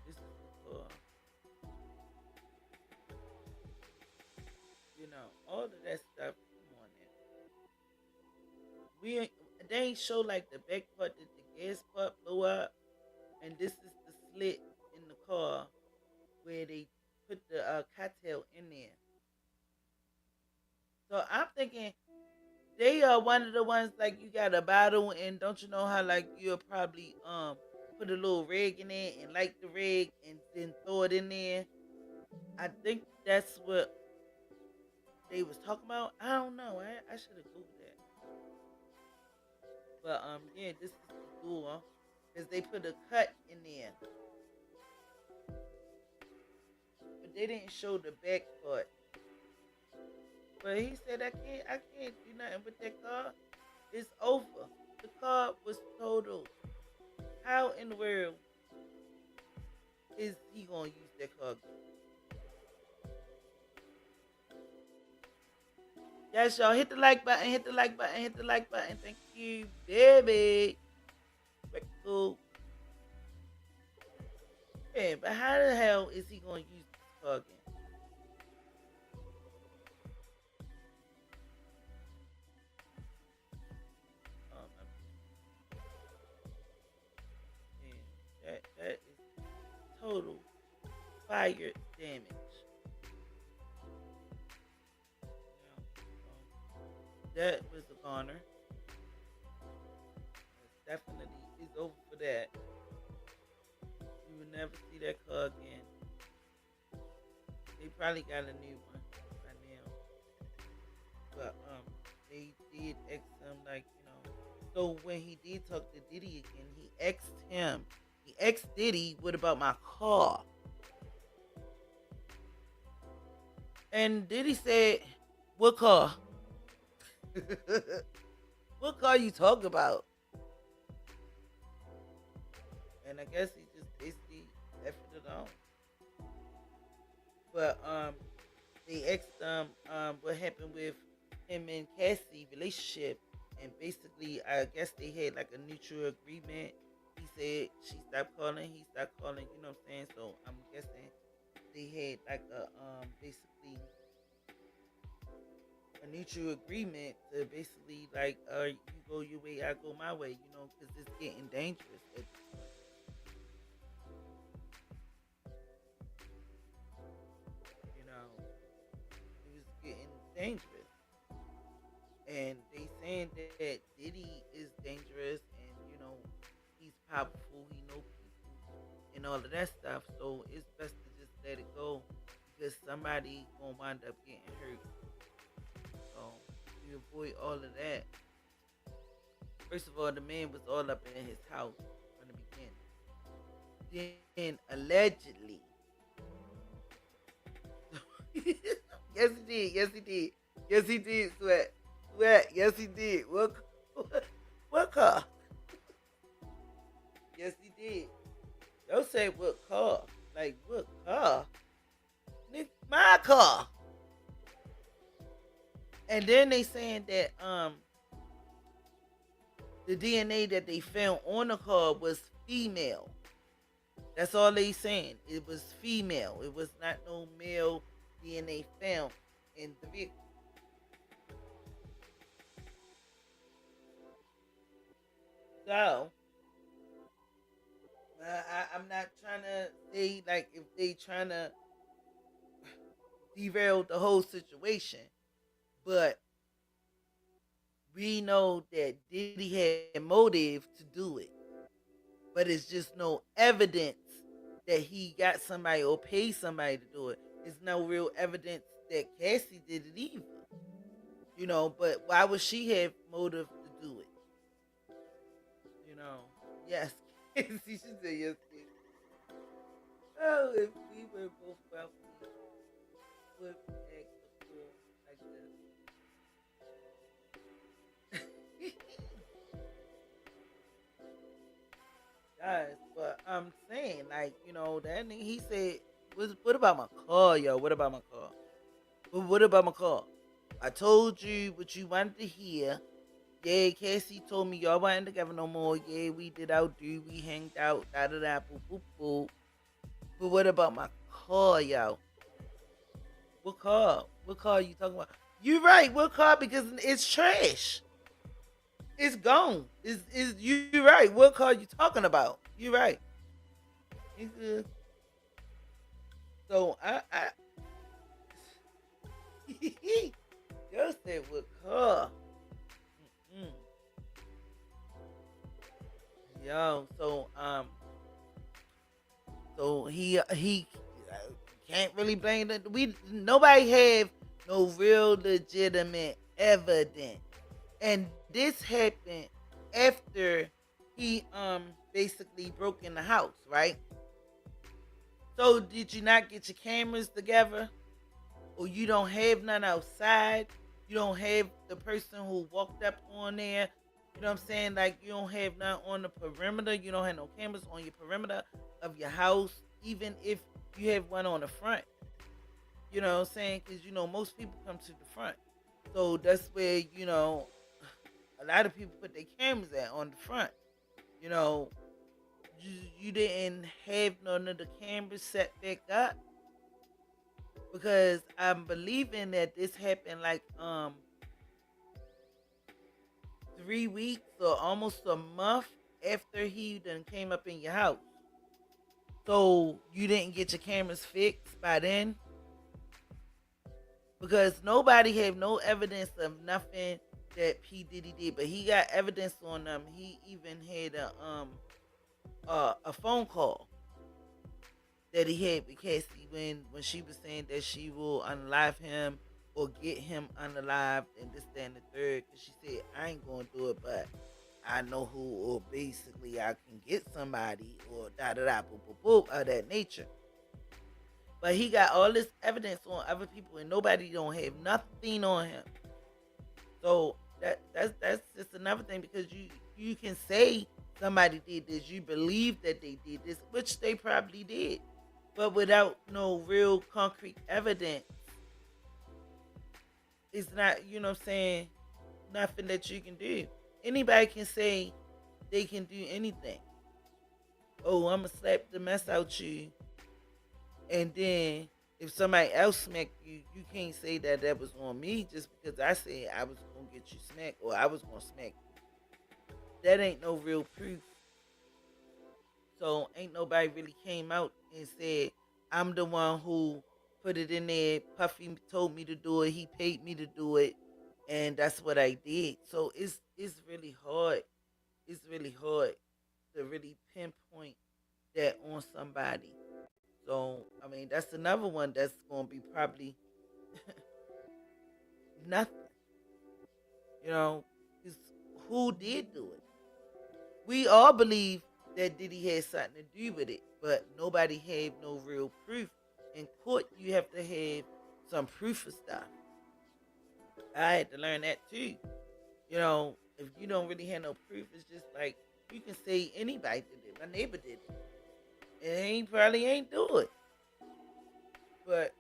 This is the car. All of that stuff. Come on now. They ain't show like the back part that the gas part blew up, and this is the slit in the car where they put the cocktail in there. So I'm thinking they are one of the ones, like, you got a bottle, and don't you know how like you'll probably put a little rag in it and light the rag and then throw it in there. I think that's what they was talking about. I don't know. I should have googled that. But yeah, this is the door, because they put a cut in there, but they didn't show the back part. But he said, I can't do nothing with that car. It's over. The car was totaled. How in the world is he gonna use that car again? Yes, y'all. Hit the like button. Hit the like button. Hit the like button. Thank you, baby. Very cool. Yeah, but how the hell is he going to use this car again? Um, that is total fire damage. That was a goner. Definitely is over for that. You will never see that car again. They probably got a new one by now. But they did X him like, you know. So when he did talk to Diddy again, he X'd him. He X'd Diddy, what about my car? And Diddy said, what car? What car you talking about? And I guess he just basically effed it on. But they asked what happened with him and Cassie relationship, and basically I guess they had like a mutual agreement. He said she stopped calling, he stopped calling, you know what I'm saying? So I'm guessing they had like a basically a mutual agreement to basically like you go your way, I go my way, you know, because it's getting dangerous at this point. You know, it was getting dangerous, and they saying that Diddy is dangerous, and you know he's powerful, he know people, and all of that stuff. So it's best to just let it go because somebody gonna wind up getting hurt. So you avoid all of that. First of all, the man was all up in his house from the beginning. Then allegedly, yes he did, yes he did, yes he did, sweat, sweat, yes he did. What car? Yes he did. Y'all say what car? Like what car? Nick, my car. And then they saying that the DNA that they found on the car was female. That's all they saying. It was female. It was not no male DNA found in the vehicle. So I'm not trying to say like if they trying to derail the whole situation, but we know that Diddy had motive to do it, but it's just no evidence that he got somebody or paid somebody to do it. It's no real evidence that Cassie did it either. You know, but why would she have motive to do it? You know, yes, Cassie, she said yes. Oh, if we were both wealthy, would act a fool like this. Guys, but I'm saying, like, you know, that nigga, he said, what about my car, yo? What about my car? What about my car? I told you what you wanted to hear. Yeah, Cassie told me y'all wasn't together no more. Yeah, we did our do. We hanged out. Da da da. Boop boop boop. But what about my car, yo? What car? What car are you talking about? You right. What car? Because it's trash. It's gone. Is you right? What car you talking about? You right. It's good. So I y'all said what car? Mm. Yo, so he can't really blame that. We nobody have no real legitimate evidence, and this happened after he basically broke in the house, right? So did you not get your cameras together, or you don't have none outside? You don't have the person who walked up on there. You know what I'm saying? Like you don't have none on the perimeter. You don't have no cameras on your perimeter of your house, even if you have one on the front. You know what I'm saying? Because you know most people come to the front. So that's where, a lot of people put their cameras at on the front. You know, you didn't have none of the cameras set back up because I'm believing that this happened like 3 weeks or almost a month after he done came up in your house. So you didn't get your cameras fixed by then because nobody have no evidence of nothing that P Diddy did, but he got evidence on them. He even had a phone call that he had with Cassie when she was saying that she will unalive him or get him unalived and this, that, and the third. Cause she said I ain't gonna do it, but I know who, or basically I can get somebody, or da da da, boop boop boop, of that nature. But he got all this evidence on other people, and nobody don't have nothing on him. So that's just another thing because you can say somebody did this, you believe that they did this, which they probably did, but without no real concrete evidence, it's not, what I'm saying, nothing that you can do. Anybody can say they can do anything. Oh, I'm gonna slap the mess out you, and then if somebody else smacked you, you can't say that that was on me just because I said I was gonna get you smacked or I was gonna smack you. That ain't no real proof. So ain't nobody really came out and said I'm the one who put it in there. Puffy told me to do it. He paid me to do it, and that's what I did. So it's really hard. It's really hard to really pinpoint that on somebody. So I mean, that's another one that's gonna be probably nothing. You know, is who did do it. We all believe that Diddy had something to do with it, but nobody had no real proof. In court, you have to have some proof of stuff. I had to learn that too. If you don't really have no proof, it's just like you can say anybody did it. My neighbor did it, and he probably ain't do it. But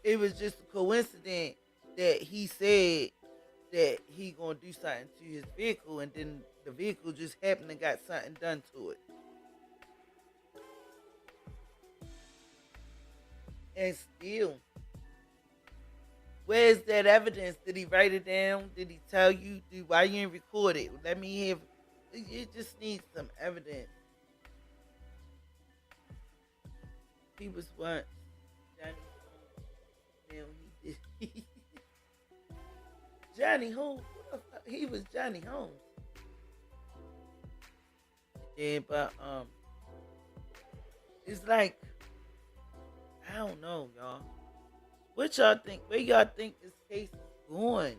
it was just a coincidence that he said that he gonna do something to his vehicle, and then the vehicle just happened to got something done to it. And still, where's that evidence? Did he write it down? Did he tell you? Why you ain't record it? Let me have. It just needs some evidence. He was once Johnny Holmes. Now he did. Johnny Holmes. He was Johnny Holmes. Yeah, but it's like I don't know, y'all. What y'all think? Where y'all think this case is going?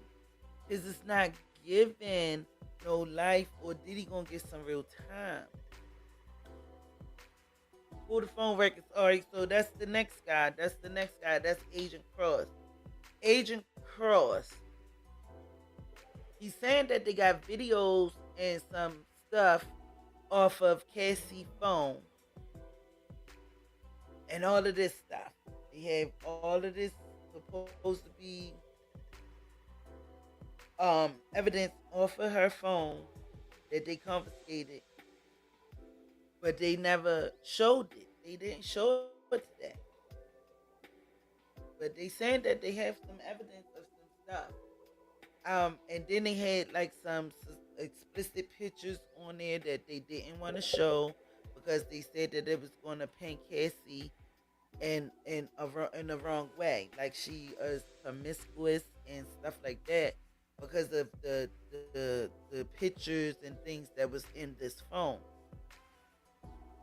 Is it's not giving no life, or did he gonna get some real time? Pull the phone records. All right, so that's the next guy. That's Agent Cross. Agent Cross. He's saying that they got videos and some stuff off of Cassie's phone and all of this stuff. They have all of this supposed to be evidence off of her phone that they confiscated, but they never showed it. They didn't show it to that. But they saying that they have some evidence of some stuff. And then they had like some explicit pictures on there that they didn't want to show because they said that it was going to paint Cassie in the wrong way, like she is promiscuous and stuff like that because of the pictures and things that was in this phone.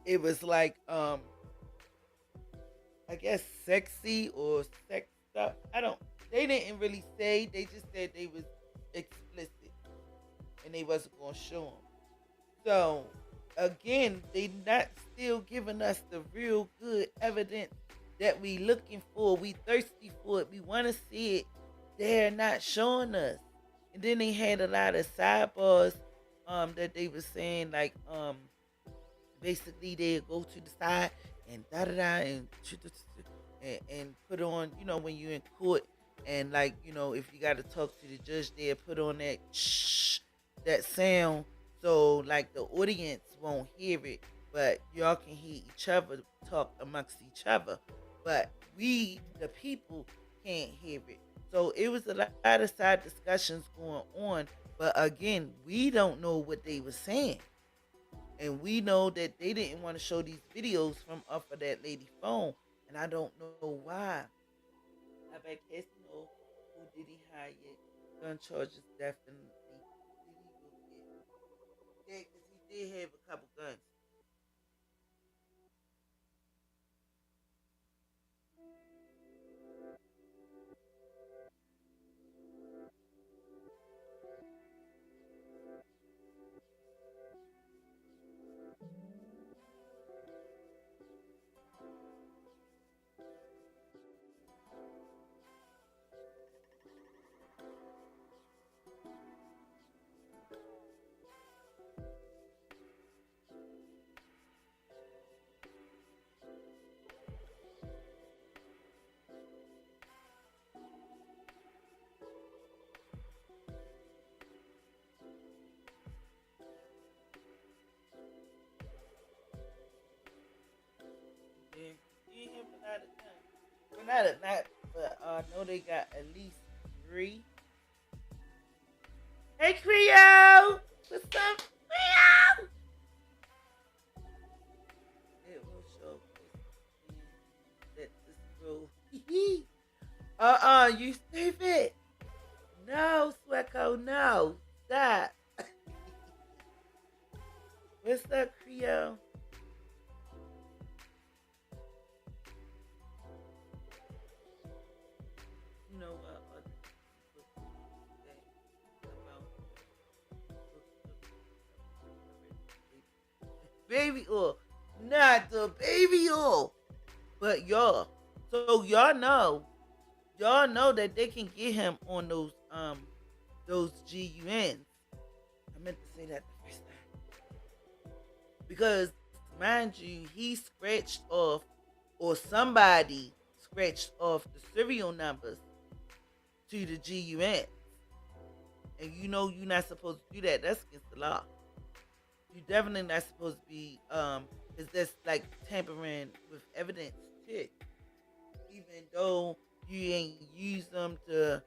It was like I guess sexy or sex stuff. I don't. They didn't really say. They just said they was explicit, and they wasn't gonna show them. So again, they not still giving us the real good evidence that we looking for. We thirsty for it. We want to see it. They're not showing us. And then they had a lot of sidebars that they were saying like basically they go to the side and da da da and put on, when you're in court, And like, if you got to talk to the judge there, put on that shh, that sound, so like the audience won't hear it, but y'all can hear each other talk amongst each other. But we, the people, can't hear it. So it was a lot of side discussions going on. But again, we don't know what they were saying. And we know that they didn't want to show these videos from off of that lady phone. And I don't know why. I bet Casey know who did he hire. Gun charges definitely. Diddy will get. Yeah, because he did have a couple guns. Yeah, he him for not a gun. Well, not, but I know they got at least three. Hey, Creole! What's up, Creole? It will show that this roll. You stupid. No, Swecko, no. Stop. What's up, Creole? You know what? Baby oil. Not the baby oil. But y'all know that they can get him on those GUNs. I meant to say that the first time. Because mind you, he scratched off, or somebody scratched off the serial numbers to the GUNs. And you're not supposed to do that. That's against the law. You definitely not supposed to be because that's like tampering with evidence too. Even though you ain't use them to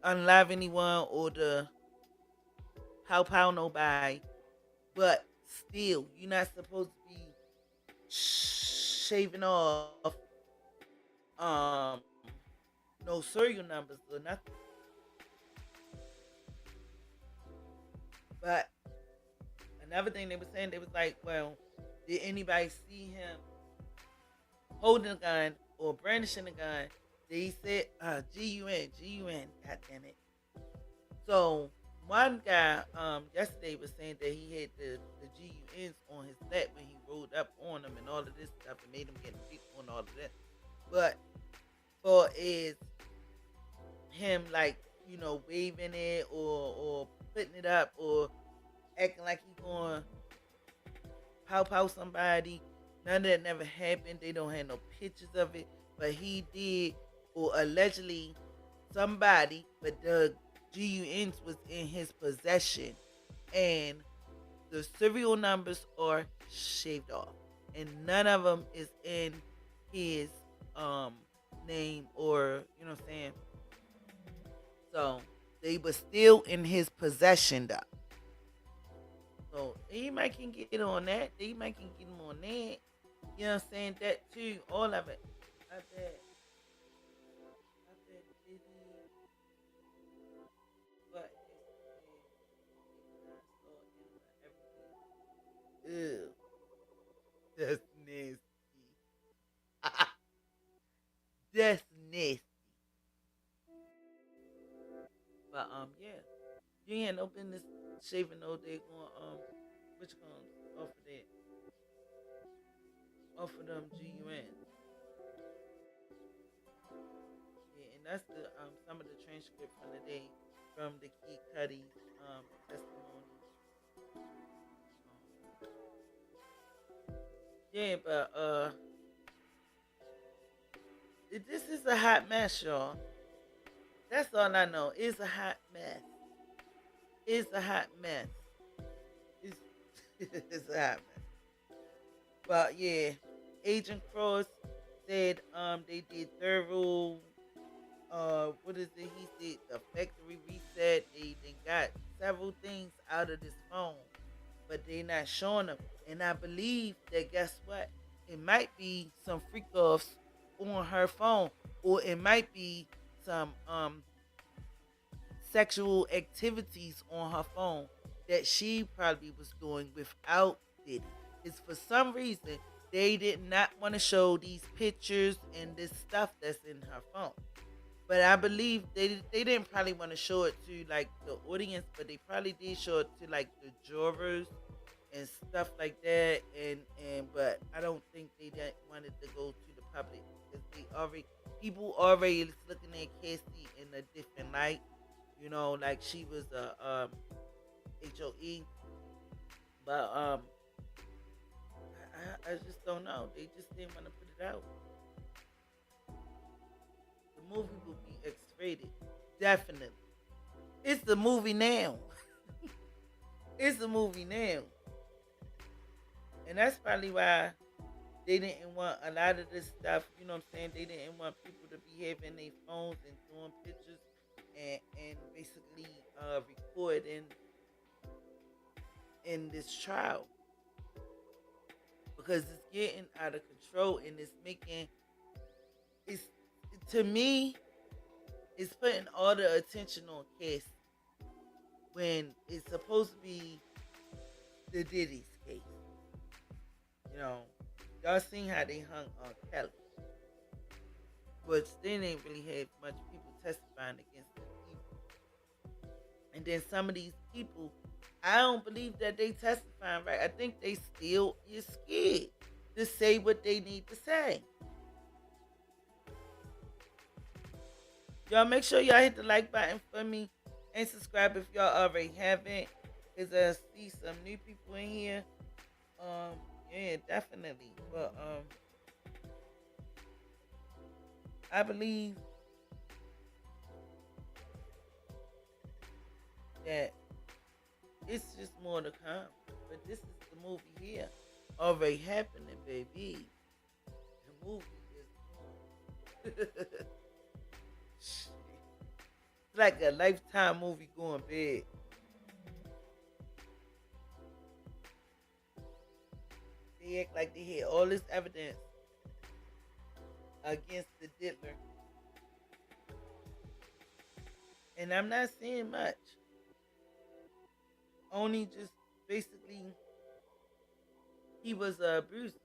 unlive anyone or to pow nobody, but still you're not supposed to be shaving off um no serial numbers or nothing. But another thing they were saying, they was like, well, did anybody see him holding a gun or brandishing a gun? They said, GUN, god damn it. So one guy yesterday was saying that he had the GUNs on his lap when he rolled up on them and all of this stuff and made him get a people and all of that. But for is him like, waving it or putting it up or acting like he going pow somebody. None of that never happened. They don't have no pictures of it. But he did, or allegedly somebody, but the GUNs was in his possession. And the serial numbers are shaved off. And none of them is in his name or, you know what I'm saying? So they were still in his possession though. So he might can get on that. He might can get him on that. You know what I'm saying? That too. All of it. I bet. I bet Diddy. But ew. That's nasty. That's nasty. But yeah. You ain't no business shaving no day going which comes off of that. Off of them GUNs. Yeah, and that's the some of the transcript from the day from the Kid Cudi's testimony. Yeah, but This is a hot mess, y'all. That's all I know. It's a hot mess. It's a hot mess. It's, it's a hot mess. But yeah, Agent Cross said they did thorough what is it? He said the factory reset. They got several things out of this phone, but they not showing them. And I believe that guess what? It might be some freak offs on her phone, or it might be some sexual activities on her phone that she probably was doing without Diddy. It's for some reason they did not want to show these pictures and this stuff that's in her phone. But I believe they didn't probably want to show it to like the audience, but they probably did show it to like the jurors and stuff like that. And but I don't think they didn't want it to go to the public because people already is looking at Cassie in a different light. You know, like she was a HOE, but I just don't know. They just didn't want to put it out. The movie will be X-rated, definitely. It's the movie now. It's the movie now, and that's probably why they didn't want a lot of this stuff. You know what I'm saying? They didn't want people to be having their phones and doing pictures and basically recording in this trial because it's getting out of control and it's to me it's putting all the attention on Cassie when it's supposed to be the Diddy's case. You know, y'all seen how they hung on Kelly, but they didn't really have much people testifying against them either. And then some of these people, I don't believe that they testifying right. I think they still is scared to say what they need to say. Y'all make sure y'all hit the like button for me and subscribe if y'all already haven't. Cause I see some new people in here. Yeah, definitely. But I believe that it's just more to come. But this is the movie here already happening, baby. The movie is it's like a Lifetime movie going big. They act like they had all this evidence against the Diddler. And I'm not seeing much. Only just basically he was a abuser.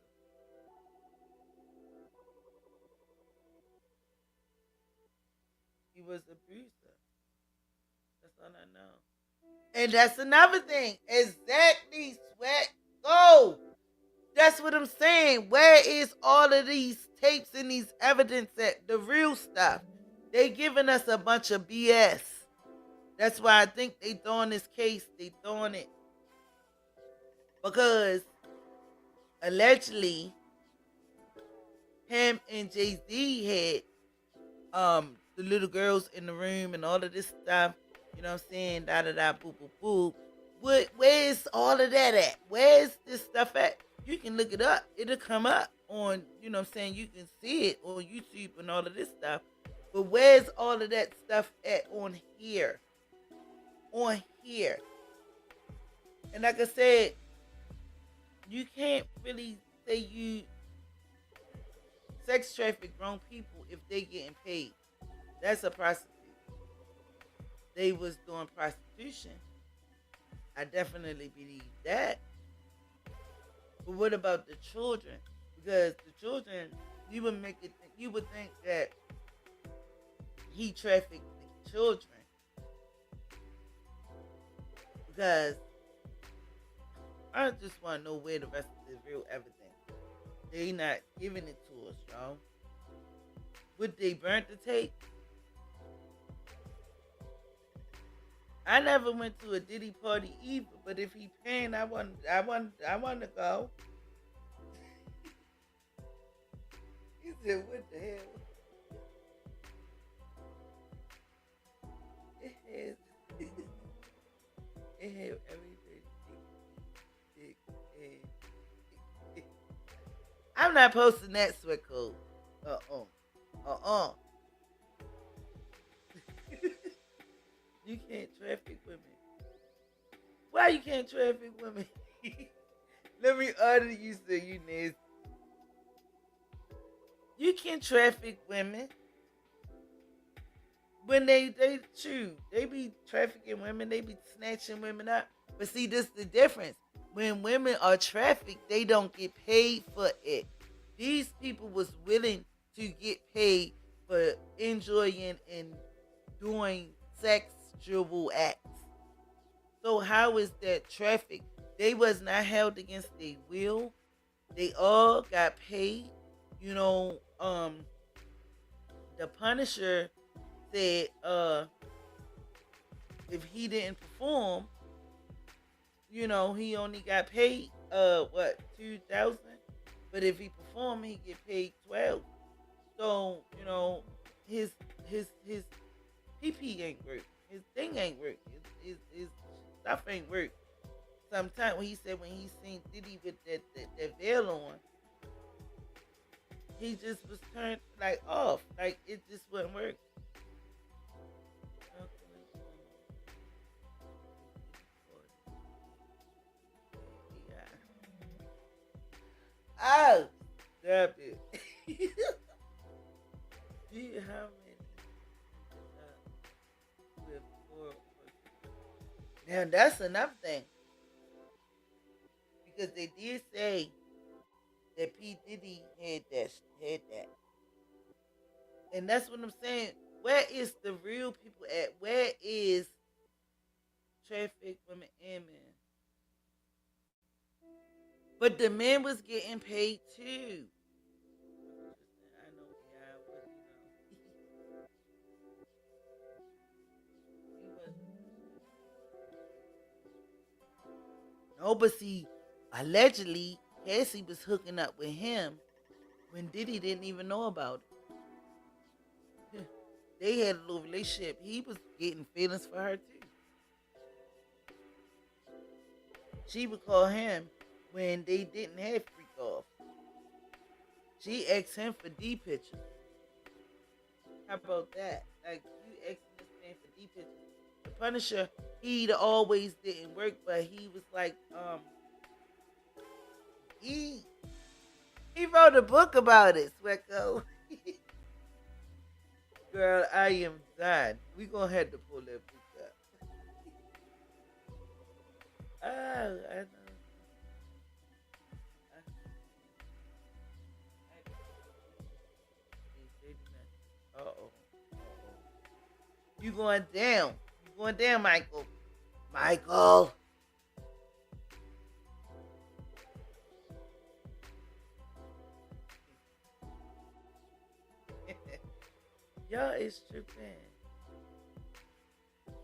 He was a abuser. That's all I know. And that's another thing. Exactly, Sweat. Go. That's what I'm saying. Where is all of these tapes and these evidence at? The real stuff. They giving us a bunch of BS. That's why I think they throwing this case. They throwing it because allegedly him and Jay-Z had the little girls in the room and all of this stuff. You know what I'm saying? Da da da boo boo boo. Where's all of that at? Where's this stuff at? You can look it up. It'll come up on, you know what I'm saying? You can see it on YouTube and all of this stuff. But where's all of that stuff at on here? On here. And like I said, you can't really say you sex traffic grown people if they getting paid. That's a prostitute. They was doing prostitution. I definitely believe that. But what about the children? Because the children, you would think that he trafficked the children. Because I just want to know where the rest of the real evidence. They not giving it to us, y'all. Would they burn the tape? I never went to a Diddy party either, but if he paying, I want to go. He said, "What the hell?" can't have everything. Dick, and I'm not posting that sweat code. Uh-uh. You can't traffic women. Why you can't traffic women? Let me order you so you nasty. You can traffic women. When they shoot, they be trafficking women, they be snatching women up. But see, this is the difference. When women are trafficked, they don't get paid for it. These people was willing to get paid for enjoying and doing sexual acts. So how is that traffic? They was not held against their will. They all got paid. You know, the Punisher said if he didn't perform, you know, he only got paid what, 2,000, but if he performed he get paid 12. So, you know, his PP ain't work, his thing ain't work, his stuff ain't work. Sometimes when he said when he seen Diddy with that veil on, he just was turned like off, like it just wouldn't work. Oh, stop it. Do you how many with four? Now that's another thing, because they did say that P Diddy had that, and that's what I'm saying. Where is the real people at? Where is traffic women and men? But the men was getting paid too. I know, yeah, but he was. No, but see, allegedly, Cassie was hooking up with him when Diddy didn't even know about it. They had a little relationship. He was getting feelings for her too. She would call him when they didn't have freak off. She asked him for D pictures. How about that? Like, you asking this man for D pictures. The Punisher, he always didn't work, but he was like, he wrote a book about it, Swecko. Girl, I am done. We gonna have to pull that book up. Oh, I know. Uh-oh. You going down. You going down, Michael. Michael. Y'all is tripping.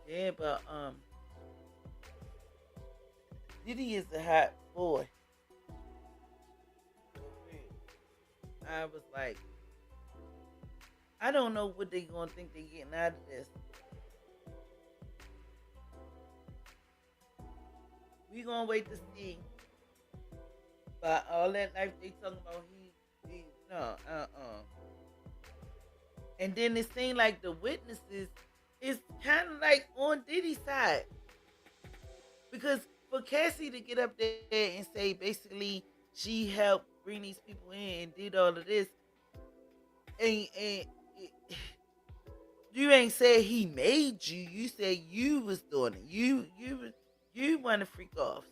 Yeah, but Diddy is a hot boy. I was like, I don't know what they gonna think they getting out of this. We gonna wait to see. But all that life they talking about, he no, And then it seemed like the witnesses is kind of like on Diddy's side, because for Cassie to get up there and say basically she helped bring these people in and did all of this, and you ain't said he made you. You said you was doing it. You want to freak off.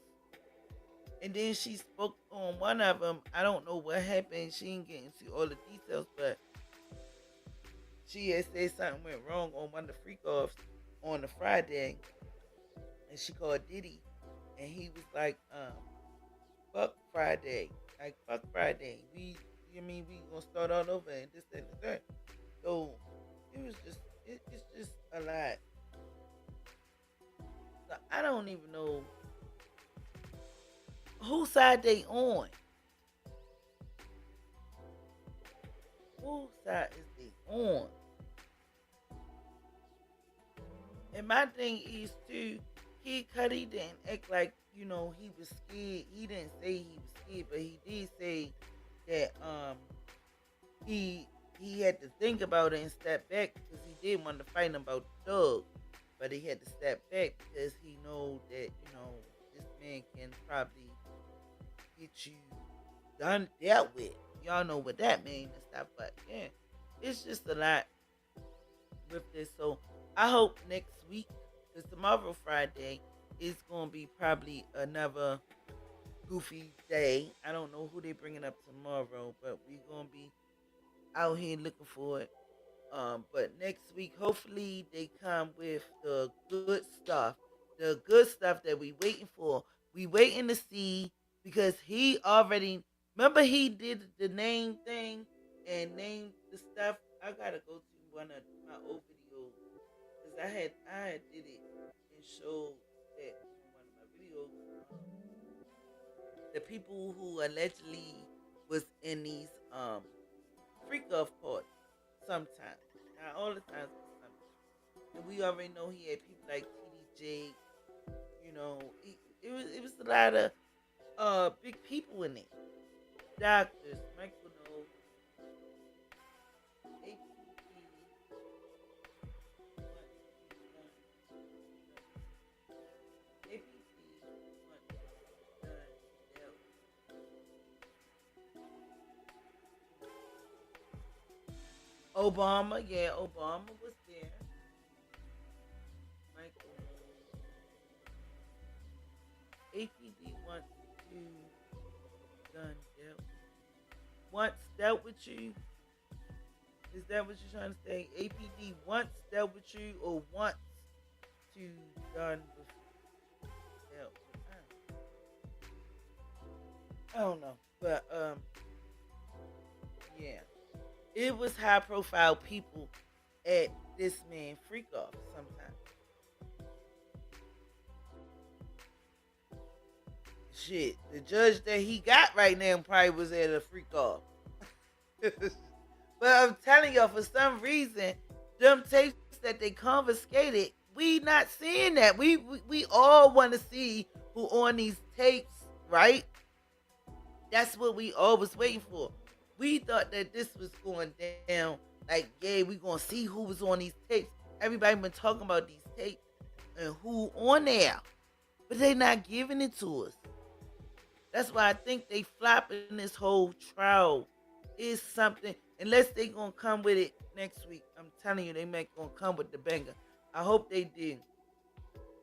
And then she spoke on one of them. I don't know what happened. She didn't get into all the details, but she had said something went wrong on one of the freak offs on the Friday, and she called Diddy, and he was like, fuck Friday, like fuck Friday. We gonna start all over and this and that. So it was just, it's just a lot. So I don't even know whose side they on. Whose side is they on? And my thing is too, Kid Cudi didn't act like he was scared. He didn't say he was scared, but he did say that he he had to think about it and step back because he did want to fight him about the dog, but he had to step back because he know that this man can probably get you done dealt with. Y'all know what that means and stuff, but yeah, it's just a lot with this. So I hope next week, because tomorrow Friday is gonna be probably another goofy day. I don't know who they bringing up tomorrow, but we gonna be out here looking for it. But next week, hopefully, they come with the good stuff that we waiting for. We waiting to see because he already remember he did the name thing and named the stuff. I gotta go to one of my old videos because I had did it and showed that in one of my videos. The people who allegedly was in these freak off parties sometimes. Not all the times, but sometimes. And we already know he had people like TDJ. It was a lot of big people in it. Doctors, Michael Knowles, APP, Obama, yeah, Obama was there. Michael APD wants to done dealt. Once dealt with you. Is that what you're trying to say? APD once dealt with you or wants to done with dealt with? I don't know. But yeah. It was high profile people at this man freak off sometimes. Shit, the judge that he got right now probably was at a freak off. But I'm telling y'all, for some reason, them tapes that they confiscated, we not seeing that. We all want to see who on these tapes, right? That's what we all was waiting for. We thought that this was going down. Like, yeah, we gonna see who was on these tapes. Everybody been talking about these tapes and who on there, but they not giving it to us. That's why I think they flopping this whole trial is something. Unless they gonna come with it next week, I'm telling you, they might gonna come with the banger. I hope they do,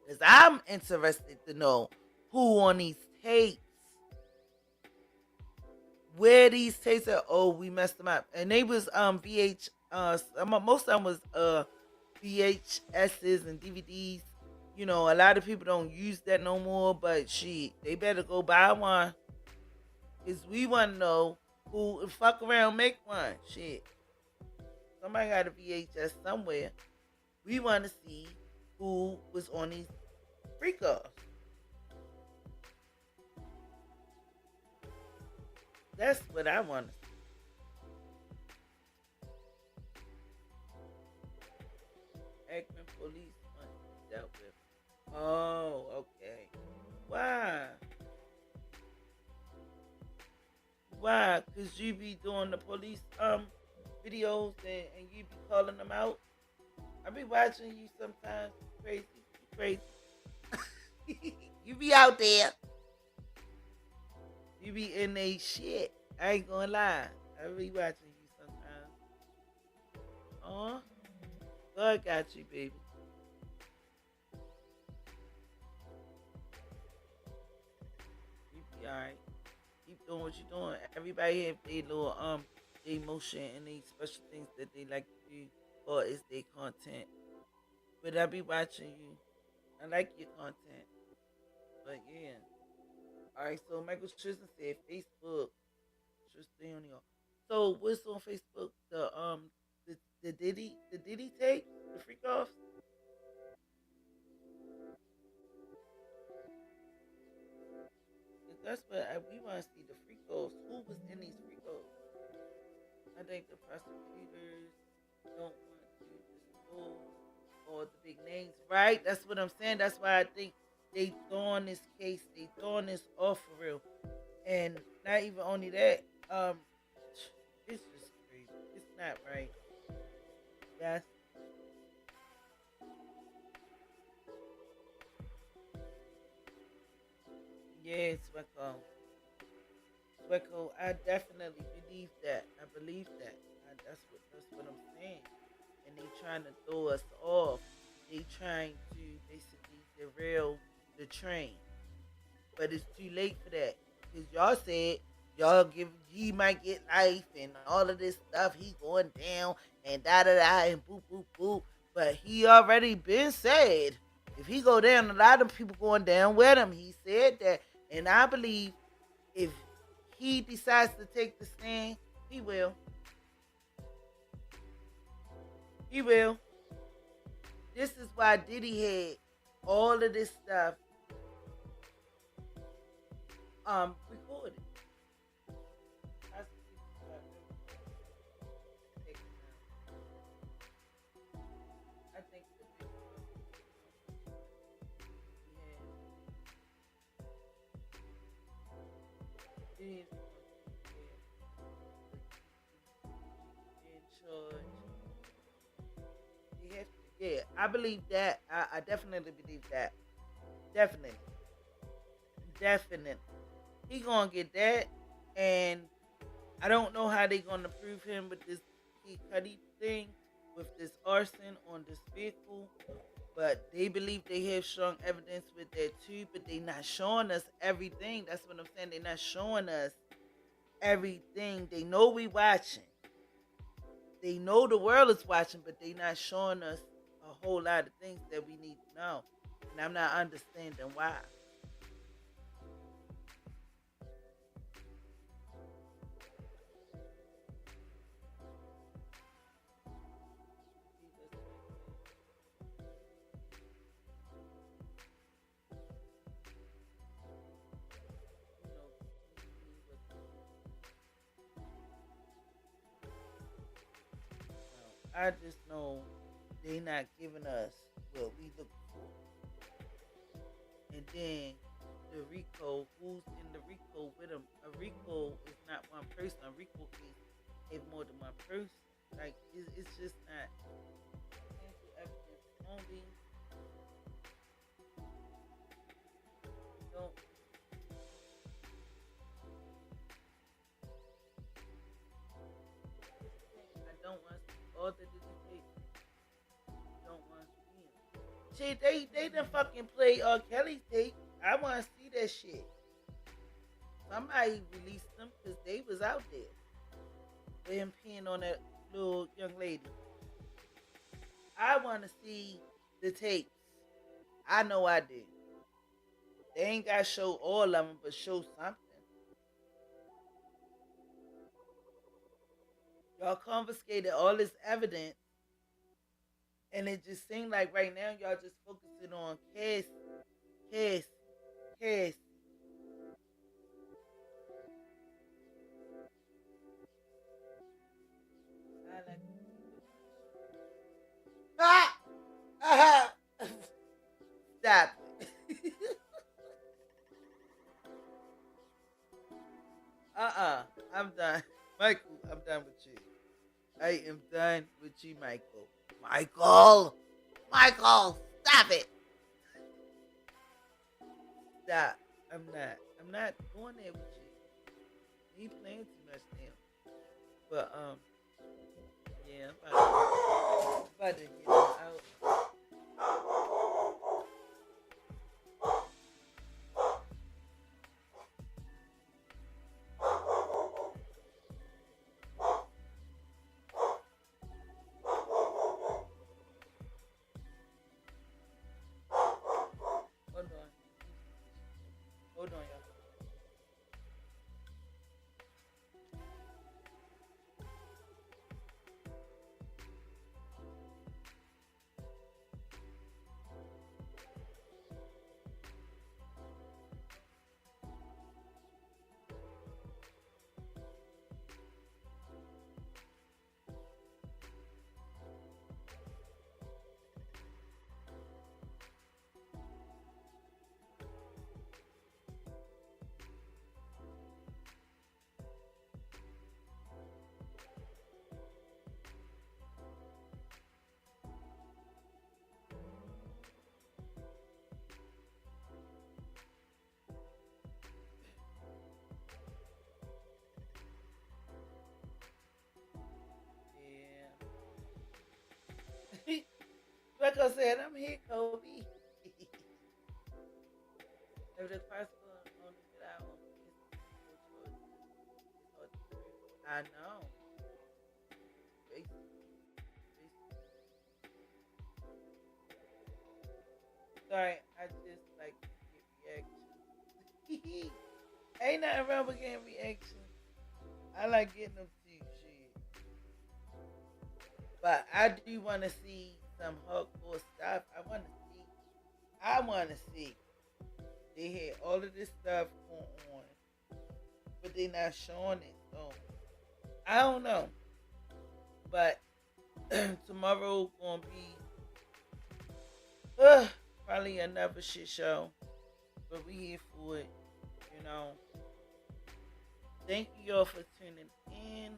cause I'm interested to know who on these tapes. Where these tapes are, oh, we messed them up. And they was most of them was VHSs and DVDs. A lot of people don't use that no more, but they better go buy one. Cause we wanna know who fuck around make one. Shit. Somebody got a VHS somewhere. We wanna see who was on these freak offs. That's what I want to see. Akron police must be dealt with. Oh, okay. Why? Why? Cause you be doing the police videos and you be calling them out. I be watching you sometimes. Crazy, crazy. You be out there. You be in a shit. I ain't gonna lie. I be watching you sometimes. God got you, baby. You be alright. Keep doing what you're doing. Everybody have their little their emotion and they special things that they like to do, or is their content. But I be watching you. I like your content. But yeah. Alright, so Michael Tristan said Facebook should stay on y'all. So what's on Facebook? The Diddy tape? The freak offs? That's what we want to see, the freak offs. Who was in these freak offs? I think the prosecutors don't want to disclose all the big names, right? That's what I'm saying. That's why I think they throwing this case, they throwing this off for real, and not even only that, it's just crazy. It's not right. That's yes, Wacko. I definitely believe that. I believe that. That's what I'm saying. And they trying to throw us off. They trying to basically derail the train. But it's too late for that. Because y'all said y'all give he might get life and all of this stuff. He going down and da da da and boop boop boop. But he already been said if he go down, a lot of people going down with him. He said that, and I believe if he decides to take the stand, he will. He will. This is why Diddy had all of this stuff recorded. I think the big yeah, Diddy in charge. He have to, yeah, I believe that. I definitely believe that. Definitely. Definitely. He gonna get that, and I don't know how they gonna prove him with this Cudi thing, with this arson on this vehicle. But they believe they have strong evidence with that too. But they not showing us everything. That's what I'm saying. They not showing us everything. They know we watching. They know the world is watching, but they not showing us a whole lot of things that we need to know. And I'm not understanding why. I just know they not giving us what we look for. And then the Rico, who's in the Rico with him? A Rico is not one person. A Rico case is more than one person. Like it's just not evidence only. Don't I don't want to see all the Diddy don't want to see him. Shit, they done fucking play Kelly's tape. I want to see that shit. Somebody released them because they was out there with him peeing on that little young lady. I want to see the tapes. I know I do. They ain't got to show all of them, but show something. Y'all confiscated all this evidence, and it just seemed like right now y'all just focusing on Cass, Cass, Cass. I like ah! Ah! Stop it. I'm done. Michael, I'm done with you. I am done with you, Michael. Michael! Michael! Stop it! Stop. I'm not. I'm not going there with you. He playing too much now. But yeah, I'm about to get him out. Hold on. Hold on, y'all. Michael said, I'm here, Kobe. If the classical only get out on his choices, it's hard to prove. I know. Basically, basically. Sorry, I just like to get reactions. Ain't nothing wrong with getting reactions. I like getting them too, shit. But I do want to see some hardcore stuff. I want to see. They had all of this stuff going on, but they not showing it. So I don't know. But tomorrow gonna be probably another shit show. But we here for it, you know. Thank you all for tuning in.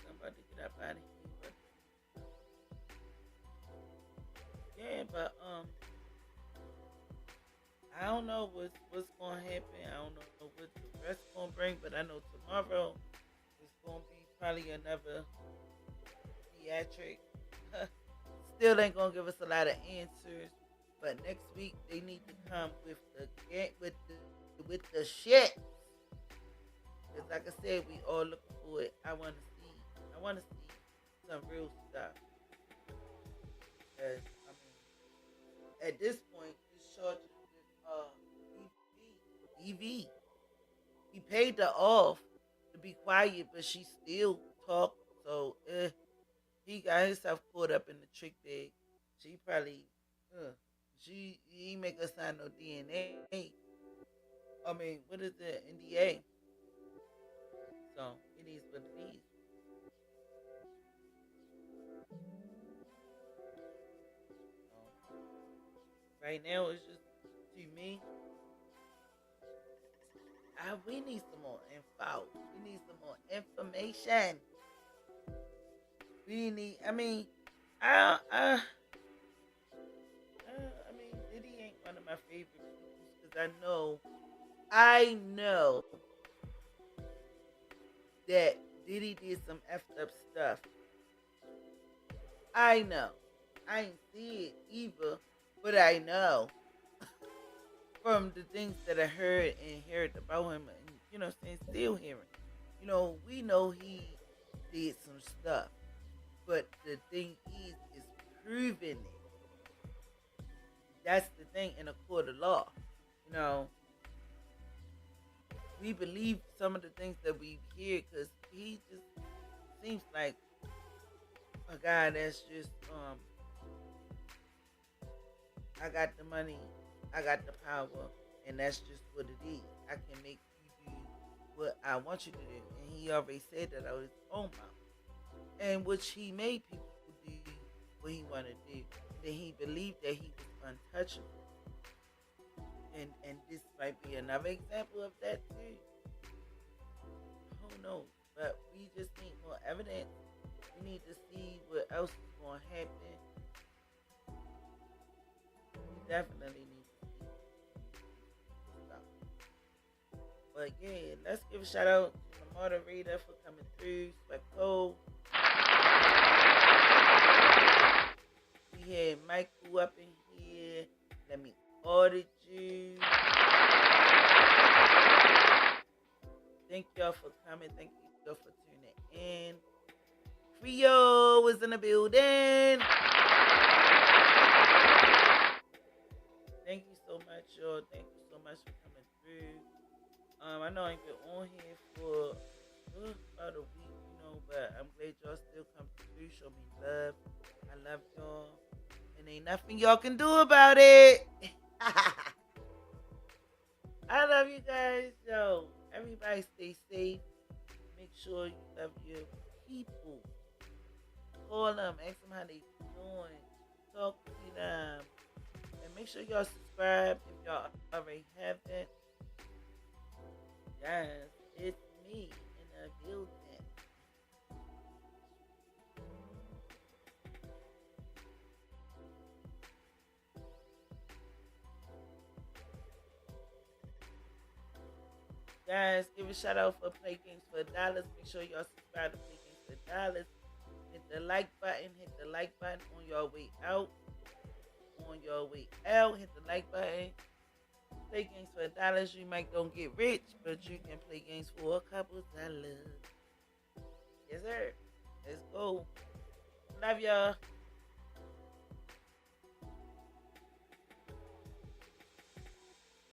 I'm about to get up out of here. But yeah, but I don't know what's gonna happen. I don't know what the rest gonna bring, but I know tomorrow is gonna be probably another theatric. Still ain't gonna give us a lot of answers, but next week they need to come with the shit. Cause like I said, we all looking for it. I wanna see some real stuff. Cause I mean, at this point, this charge EV. He paid her off to be quiet, but she still talked. So he got himself caught up in the trick bag. She probably he make her sign no DNA. I mean, what is the NDA? So it is what it is. So, right now it's just to me. We need some more info. We need some more information. We need. I mean, I mean, Diddy ain't one of my favorite people because I know that Diddy did some effed up stuff. I know. I ain't see it either, but I know from the things that I heard about him, and still hearing. We know he did some stuff, but the thing is proving it. That's the thing in a court of law. You know, we believe some of the things that we hear because he just seems like a guy that's just I got the money, I got the power, and that's just what it is. I can make you do what I want you to do. And he already said that out of his own mouth. And which he made people do what he wanted to do. Then he believed that he was untouchable. And this might be another example of that too. Who knows? But we just need more evidence. We need to see what else is going to happen. We definitely need to see stuff. But yeah, let's give a shout out to the moderator for coming through. Sweco. We had Michael up in here. Let me audit you. Thank y'all for coming. Thank y'all for tuning in. Rio was in the building. Thank you so much, y'all. Thank you so much for coming through. I know I ain't been on here for about a week, but I'm glad y'all still come through, show me love. I love y'all. And ain't nothing y'all can do about it. I love you guys. Yo, everybody stay safe. Make sure you love your people. Call them, ask them how they doing. Talk to them. And make sure y'all subscribe if y'all already haven't. Yes, it's me in the building. Guys, give a shout out for Play Games for $. Make sure y'all subscribe to Play Games for $. Hit the like button. Hit the like button on your way out. On your way out, hit the like button. Play games for $1. You might don't get rich, but you can play games for a couple dollars. Yes, sir. Let's go. Love y'all.